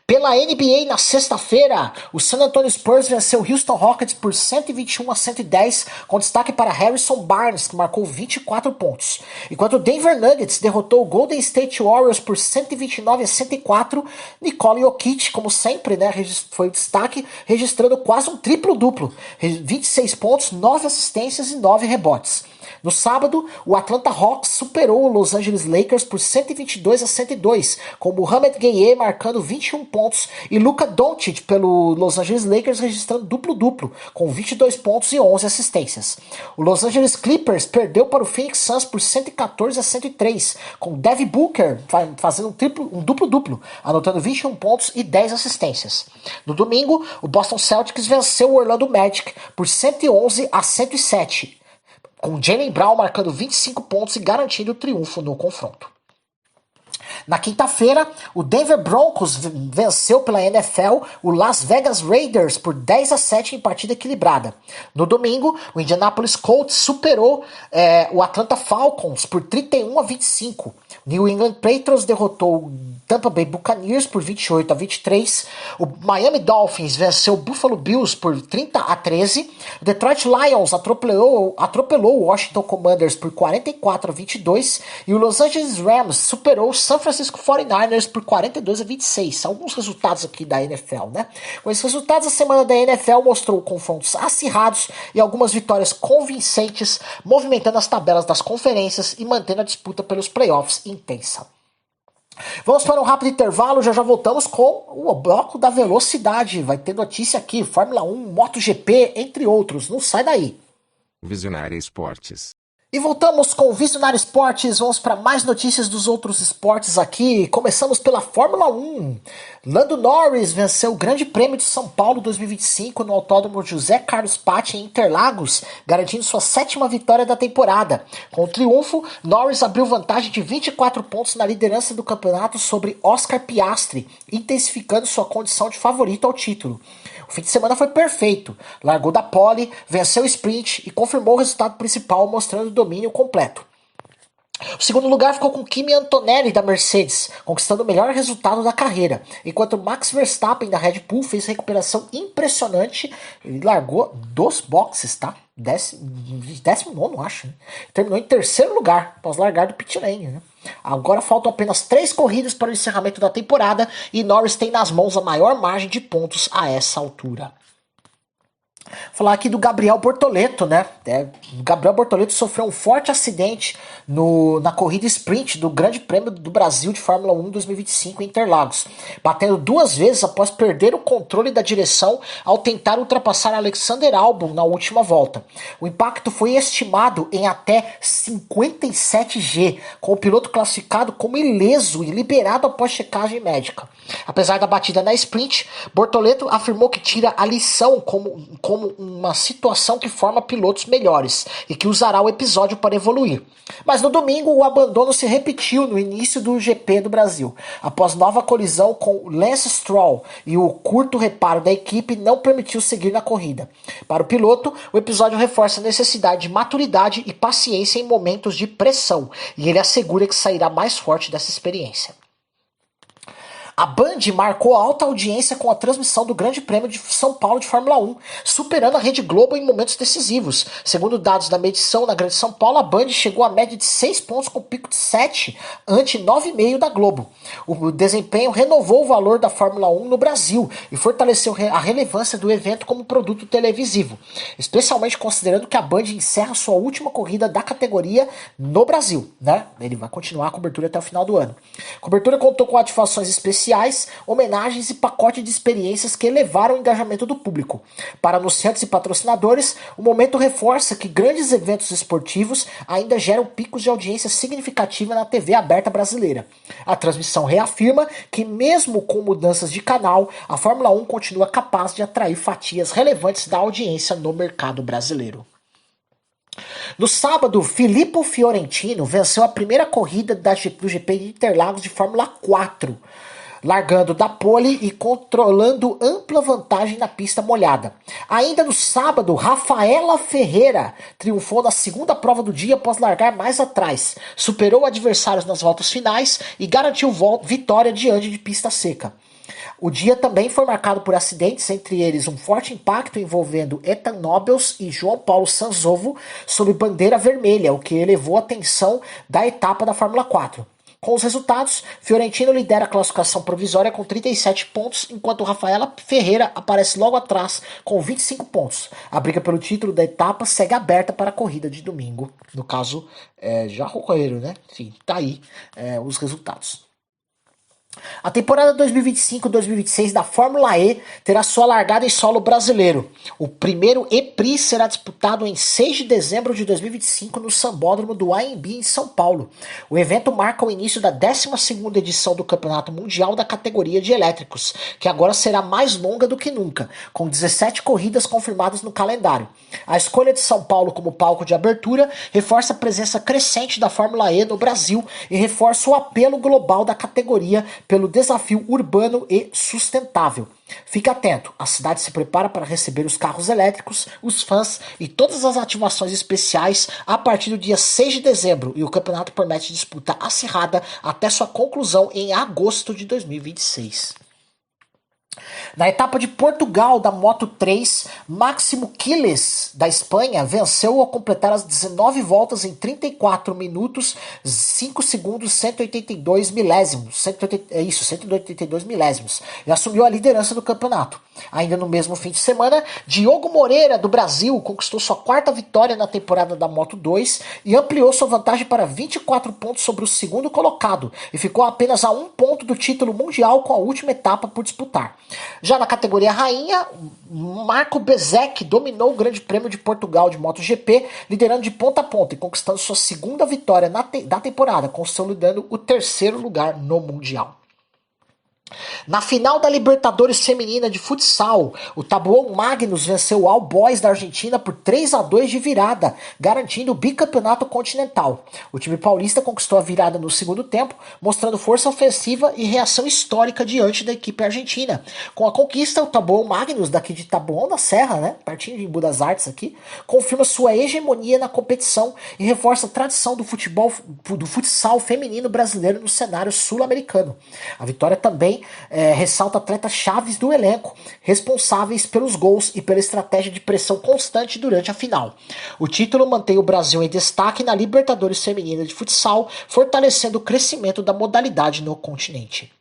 Pela NBA, na sexta-feira, o San Antonio Spurs venceu o Houston Rockets por 121-110, com destaque para Harrison Barnes, que marcou 24 pontos. Enquanto o Denver Nuggets derrotou o Golden State Warriors por 129-104, Nikola Jokic, como sempre, né, foi o destaque, registrando quase um triplo-duplo, 26 pontos, 9 assistências e 9 rebotes. No sábado, o Atlanta Hawks superou o Los Angeles Lakers por 122-102, com Mohamed Gueye marcando 21 pontos e Luka Doncic pelo Los Angeles Lakers registrando duplo-duplo, com 22 pontos e 11 assistências. O Los Angeles Clippers perdeu para o Phoenix Suns por 114-103, com Devin Booker fazendo um duplo-duplo, anotando 21 pontos e 10 assistências. No domingo, o Boston Celtics venceu o Orlando Magic por 111-107, com Jaylen Brown marcando 25 pontos e garantindo o triunfo no confronto. Na quinta-feira, o Denver Broncos venceu pela NFL o Las Vegas Raiders por 10-7 em partida equilibrada. No domingo, o Indianapolis Colts superou o Atlanta Falcons por 31-25. New England Patriots derrotou o Tampa Bay Buccaneers por 28-23. O Miami Dolphins venceu o Buffalo Bills por 30-13. O Detroit Lions atropelou o Washington Commanders por 44-22. E o Los Angeles Rams superou o San Francisco 49ers por 42-26. Alguns resultados aqui da NFL, né? Com esses resultados, a semana da NFL mostrou confrontos acirrados e algumas vitórias convincentes, movimentando as tabelas das conferências e mantendo a disputa pelos playoffs intensa. Vamos para um rápido intervalo, já voltamos com o bloco da velocidade. Vai ter notícia aqui, Fórmula 1, MotoGP, entre outros. Não sai daí. Visionária Esportes. E voltamos com o Visionário Esportes, vamos para mais notícias dos outros esportes aqui. Começamos pela Fórmula 1. Lando Norris venceu o Grande Prêmio de São Paulo 2025 no Autódromo José Carlos Patti em Interlagos, garantindo sua 7ª vitória da temporada. Com o triunfo, Norris abriu vantagem de 24 pontos na liderança do campeonato sobre Oscar Piastri, intensificando sua condição de favorito ao título. O fim de semana foi perfeito, largou da pole, venceu o sprint e confirmou o resultado principal, mostrando o domínio completo. O segundo lugar ficou com Kimi Antonelli da Mercedes, conquistando o melhor resultado da carreira, enquanto Max Verstappen da Red Bull fez recuperação impressionante e largou dos boxes, tá? 19º, acho. Né? Terminou em terceiro lugar, após largar do pit lane, né? Agora faltam apenas 3 corridas para o encerramento da temporada e Norris tem nas mãos a maior margem de pontos a essa altura. Falar aqui do Gabriel Bortoleto, né? O Gabriel Bortoleto sofreu um forte acidente na corrida sprint do Grande Prêmio do Brasil de Fórmula 1 2025 em Interlagos, batendo 2 vezes após perder o controle da direção ao tentar ultrapassar Alexander Albon na última volta. O impacto foi estimado em até 57 G, com o piloto classificado como ileso e liberado após checagem médica. Apesar da batida na sprint, Bortoleto afirmou que tira a lição como uma situação que forma pilotos melhores e que usará o episódio para evoluir. Mas no domingo o abandono se repetiu no início do GP do Brasil, após nova colisão com Lance Stroll e o curto reparo da equipe não permitiu seguir na corrida. Para o piloto, o episódio reforça a necessidade de maturidade e paciência em momentos de pressão, e ele assegura que sairá mais forte dessa experiência. A Band marcou alta audiência com a transmissão do Grande Prêmio de São Paulo de Fórmula 1, superando a Rede Globo em momentos decisivos. Segundo dados da medição na Grande São Paulo, a Band chegou a média de 6 pontos com pico de 7, ante 9,5 da Globo. O desempenho renovou o valor da Fórmula 1 no Brasil e fortaleceu a relevância do evento como produto televisivo, especialmente considerando que a Band encerra sua última corrida da categoria no Brasil, né? Ele vai continuar a cobertura até o final do ano. A cobertura contou com ativações especiais, homenagens e pacote de experiências que elevaram o engajamento do público. Para anunciantes e patrocinadores, o momento reforça que grandes eventos esportivos ainda geram picos de audiência significativa na TV aberta brasileira. A transmissão reafirma que, mesmo com mudanças de canal, a Fórmula 1 continua capaz de atrair fatias relevantes da audiência no mercado brasileiro. No sábado, Filippo Fiorentino venceu a primeira corrida do GP de Interlagos de Fórmula 4, largando da pole e controlando ampla vantagem na pista molhada. Ainda no sábado, Rafaela Ferreira triunfou na segunda prova do dia após largar mais atrás, superou adversários nas voltas finais e garantiu vitória diante de pista seca. O dia também foi marcado por acidentes, entre eles um forte impacto envolvendo Ethan Nobles e João Paulo Sanzovo sob bandeira vermelha, o que elevou a tensão da etapa da Fórmula 4. Com os resultados, Fiorentino lidera a classificação provisória com 37 pontos, enquanto Rafaela Ferreira aparece logo atrás com 25 pontos. A briga pelo título da etapa segue aberta para a corrida de domingo. No caso, já ocorreram, né? Enfim, tá aí os resultados. A temporada 2025-2026 da Fórmula E terá sua largada em solo brasileiro. O primeiro E-Prix será disputado em 6 de dezembro de 2025 no Sambódromo do AMB em São Paulo. O evento marca o início da 12ª edição do Campeonato Mundial da categoria de elétricos, que agora será mais longa do que nunca, com 17 corridas confirmadas no calendário. A escolha de São Paulo como palco de abertura reforça a presença crescente da Fórmula E no Brasil e reforça o apelo global da categoria pelo desafio urbano e sustentável. Fique atento, a cidade se prepara para receber os carros elétricos, os fãs e todas as ativações especiais a partir do dia 6 de dezembro e o campeonato promete disputa acirrada até sua conclusão em agosto de 2026. Na etapa de Portugal da Moto3, Máximo Quiles, da Espanha, venceu ao completar as 19 voltas em 34 minutos, 5 segundos, 182 milésimos, 182 milésimos, e assumiu a liderança do campeonato. Ainda no mesmo fim de semana, Diogo Moreira, do Brasil, conquistou sua 4ª vitória na temporada da Moto2 e ampliou sua vantagem para 24 pontos sobre o segundo colocado, e ficou apenas a 1 ponto do título mundial com a última etapa por disputar. Já na categoria rainha, Marco Bezek dominou o Grande Prêmio de Portugal de MotoGP, liderando de ponta a ponta e conquistando sua 2ª vitória da temporada, consolidando o 3º lugar no Mundial. Na final da Libertadores Feminina de Futsal, o Tabuão Magnus venceu o All Boys da Argentina por 3-2 de virada, garantindo o bicampeonato continental. O time paulista conquistou a virada no segundo tempo, mostrando força ofensiva e reação histórica diante da equipe argentina. Com a conquista, o Tabuão Magnus, daqui de Taboão da Serra, né, pertinho de Budas Artes aqui, confirma sua hegemonia na competição e reforça a tradição do futsal feminino brasileiro no cenário sul-americano. A vitória também ressalta atletas chaves do elenco, responsáveis pelos gols e pela estratégia de pressão constante durante a final. O título mantém o Brasil em destaque na Libertadores Feminina de Futsal, fortalecendo o crescimento da modalidade no continente.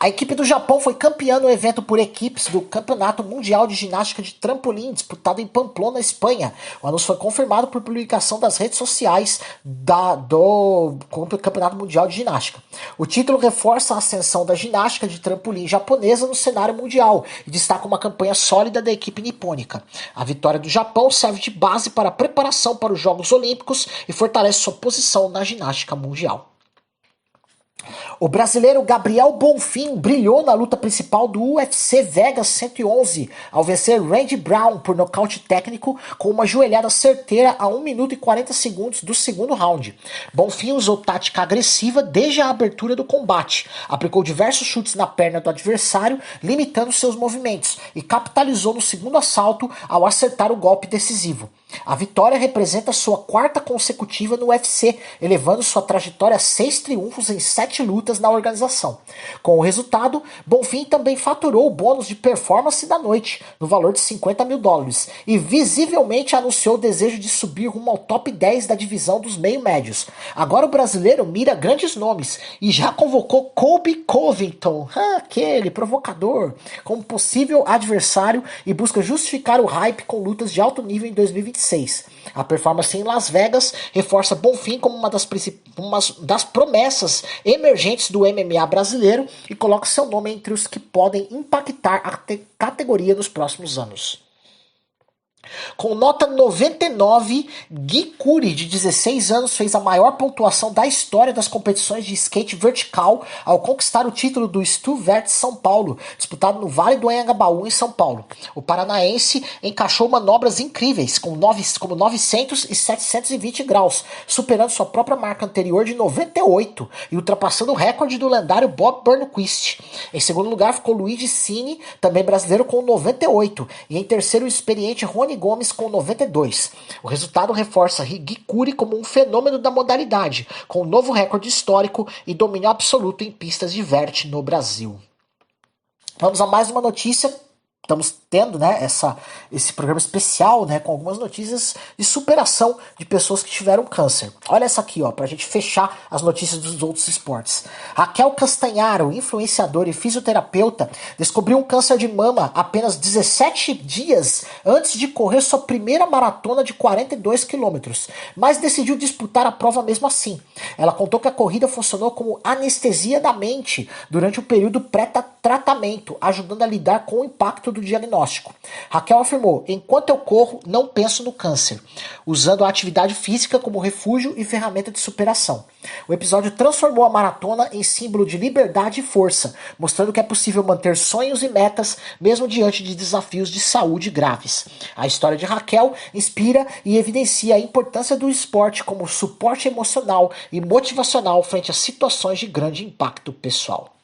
A equipe do Japão foi campeã no evento por equipes do Campeonato Mundial de Ginástica de Trampolim, disputado em Pamplona, Espanha. O anúncio foi confirmado por publicação das redes sociais do Campeonato Mundial de Ginástica. O título reforça a ascensão da ginástica de trampolim japonesa no cenário mundial e destaca uma campanha sólida da equipe nipônica. A vitória do Japão serve de base para a preparação para os Jogos Olímpicos e fortalece sua posição na ginástica mundial. O brasileiro Gabriel Bonfim brilhou na luta principal do UFC Vegas 111 ao vencer Randy Brown por nocaute técnico com uma joelhada certeira a 1 minuto e 40 segundos do segundo round. Bonfim usou tática agressiva desde a abertura do combate, aplicou diversos chutes na perna do adversário, limitando seus movimentos, e capitalizou no segundo assalto ao acertar o golpe decisivo. A vitória representa sua 4ª consecutiva no UFC, elevando sua trajetória a 6 triunfos em 7 lutas na organização. Com o resultado, Bonfim também faturou o bônus de performance da noite, no valor de $50 mil, e visivelmente anunciou o desejo de subir rumo ao top 10 da divisão dos meio-médios. Agora o brasileiro mira grandes nomes e já convocou Colby Covington, aquele provocador, como possível adversário e busca justificar o hype com lutas de alto nível em 2026. A performance em Las Vegas reforça Bonfim como uma das promessas emergentes do MMA brasileiro e coloca seu nome entre os que podem impactar a categoria nos próximos anos. Com nota 99, Gui Curi, de 16 anos, fez a maior pontuação da história das competições de skate vertical ao conquistar o título do Stuvert São Paulo, disputado no Vale do Anhangabaú, em São Paulo. O paranaense encaixou manobras incríveis, como 900 e 720 graus, superando sua própria marca anterior de 98 e ultrapassando o recorde do lendário Bob Burnquist. Em segundo lugar ficou Luigi Cini, também brasileiro, com 98, e em terceiro o experiente Rony Gomes com 92. O resultado reforça Gui Curi como um fenômeno da modalidade, com um novo recorde histórico e domínio absoluto em pistas de vert no Brasil. Vamos a mais uma notícia estamos tendo, né, esse programa especial, né, com algumas notícias de superação de pessoas que tiveram câncer. Olha essa aqui, ó, pra gente fechar as notícias dos outros esportes. Raquel Castanharo, influenciadora e fisioterapeuta, descobriu um câncer de mama apenas 17 dias antes de correr sua primeira maratona de 42 quilômetros, mas decidiu disputar a prova mesmo assim. Ela contou que a corrida funcionou como anestesia da mente durante o período pré-tratamento, ajudando a lidar com o impacto do diagnóstico. Raquel afirmou: enquanto eu corro, não penso no câncer, usando a atividade física como refúgio e ferramenta de superação. O episódio transformou a maratona em símbolo de liberdade e força, mostrando que é possível manter sonhos e metas mesmo diante de desafios de saúde graves. A história de Raquel inspira e evidencia a importância do esporte como suporte emocional e motivacional frente a situações de grande impacto pessoal.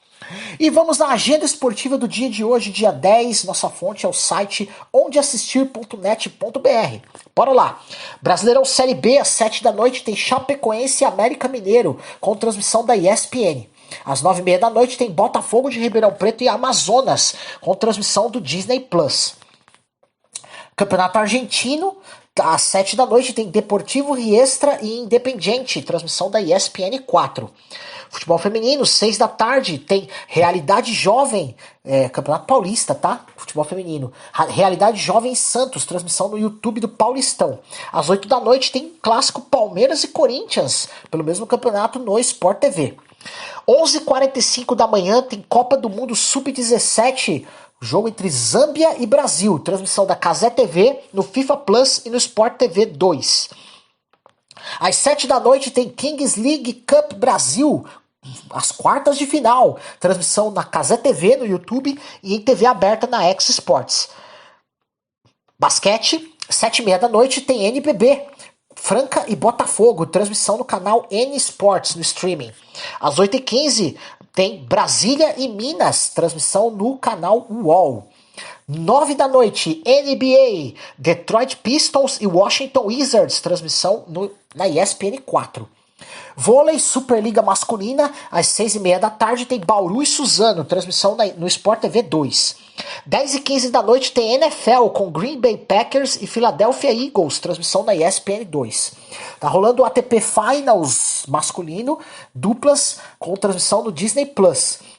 E vamos na agenda esportiva do dia de hoje, dia 10. Nossa fonte é o site ondeassistir.net.br. Bora lá. Brasileirão Série B, às 7 da noite, tem Chapecoense e América Mineiro, com transmissão da ESPN. Às 9h30 da noite tem Botafogo de Ribeirão Preto e Amazonas, com transmissão do Disney+. Campeonato Argentino, às 7 da noite tem Deportivo Riestra e Independiente, transmissão da ESPN 4. Futebol feminino, 6 da tarde, tem Realidade Jovem, Campeonato Paulista, tá? Futebol feminino. Realidade Jovem Santos, transmissão no YouTube do Paulistão. Às 8 da noite tem clássico Palmeiras e Corinthians, pelo mesmo campeonato no Sport TV. 11h45 da manhã tem Copa do Mundo Sub-17, jogo entre Zâmbia e Brasil, transmissão da Cazé TV, no FIFA Plus e no Sport TV 2. Às 7 da noite tem Kings League Cup Brasil, as quartas de final, transmissão na Cazé TV, no YouTube e em TV aberta na X Sports. Basquete, 7h30 da noite tem NBB, Franca e Botafogo, transmissão no canal N Sports, no streaming. Às 8h15 tem Brasília e Minas, transmissão no canal UOL. 9 da noite, NBA, Detroit Pistons e Washington Wizards, transmissão na ESPN 4. Vôlei, Superliga Masculina, às 6h30 da tarde tem Bauru e Suzano, transmissão no Sport TV 2. 10h15 da noite tem NFL com Green Bay Packers e Philadelphia Eagles, transmissão na ESPN 2. Tá rolando o ATP Finals masculino, duplas, com transmissão no Disney+.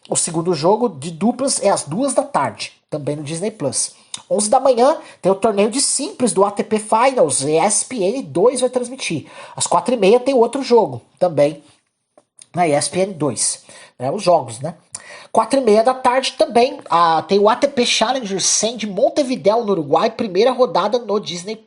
O segundo jogo de duplas é às 2 da tarde, também no Disney+. 11 da manhã tem o torneio de simples do ATP Finals, ESPN 2 vai transmitir. Às 4h30 tem outro jogo, também na ESPN 2. Os jogos, né? 4h30 da tarde também tem o ATP Challenger 100 de Montevidéu, no Uruguai, primeira rodada no Disney+.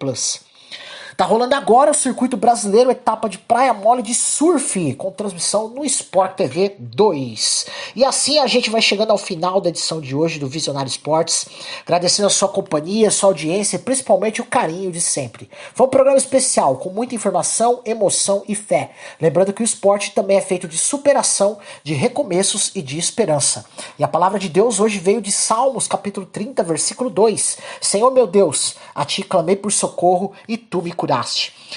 Tá rolando agora o circuito brasileiro, etapa de praia mole de surf, com transmissão no Sport TV 2. E assim a gente vai chegando ao final da edição de hoje do Visionário Esportes, agradecendo a sua companhia, a sua audiência e principalmente o carinho de sempre. Foi um programa especial, com muita informação, emoção e fé. Lembrando que o esporte também é feito de superação, de recomeços e de esperança. E a palavra de Deus hoje veio de Salmos, capítulo 30, versículo 2. Senhor meu Deus, a ti clamei por socorro e tu me curaste.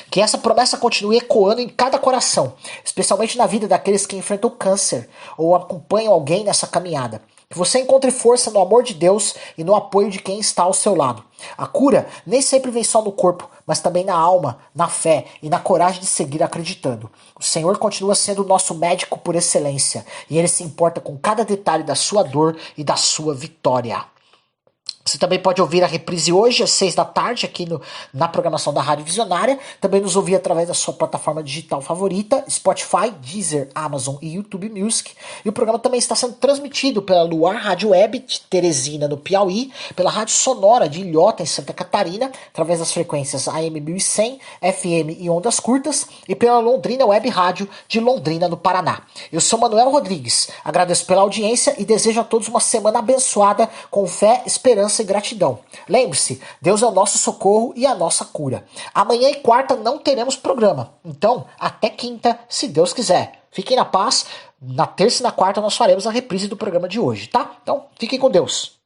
Que essa promessa continue ecoando em cada coração, especialmente na vida daqueles que enfrentam câncer ou acompanham alguém nessa caminhada. Que você encontre força no amor de Deus e no apoio de quem está ao seu lado. A cura nem sempre vem só no corpo, mas também na alma, na fé e na coragem de seguir acreditando. O Senhor continua sendo o nosso médico por excelência e Ele se importa com cada detalhe da sua dor e da sua vitória. Você também pode ouvir a reprise hoje às 6 da tarde aqui na programação da Rádio Visionária. Também nos ouvir através da sua plataforma digital favorita, Spotify, Deezer, Amazon e YouTube Music. E o programa também está sendo transmitido pela Luar Rádio Web de Teresina, no Piauí, pela Rádio Sonora de Ilhota, em Santa Catarina, através das frequências AM 1100, FM e ondas curtas, e pela Londrina Web Rádio de Londrina, no Paraná. Eu sou Manuel Rodrigues, agradeço pela audiência e desejo a todos uma semana abençoada com fé, esperança e gratidão. Lembre-se, Deus é o nosso socorro e a nossa cura. Amanhã e quarta não teremos programa, então até quinta, se Deus quiser. Fiquem na paz, na terça e na quarta nós faremos a reprise do programa de hoje, tá? Então fiquem com Deus.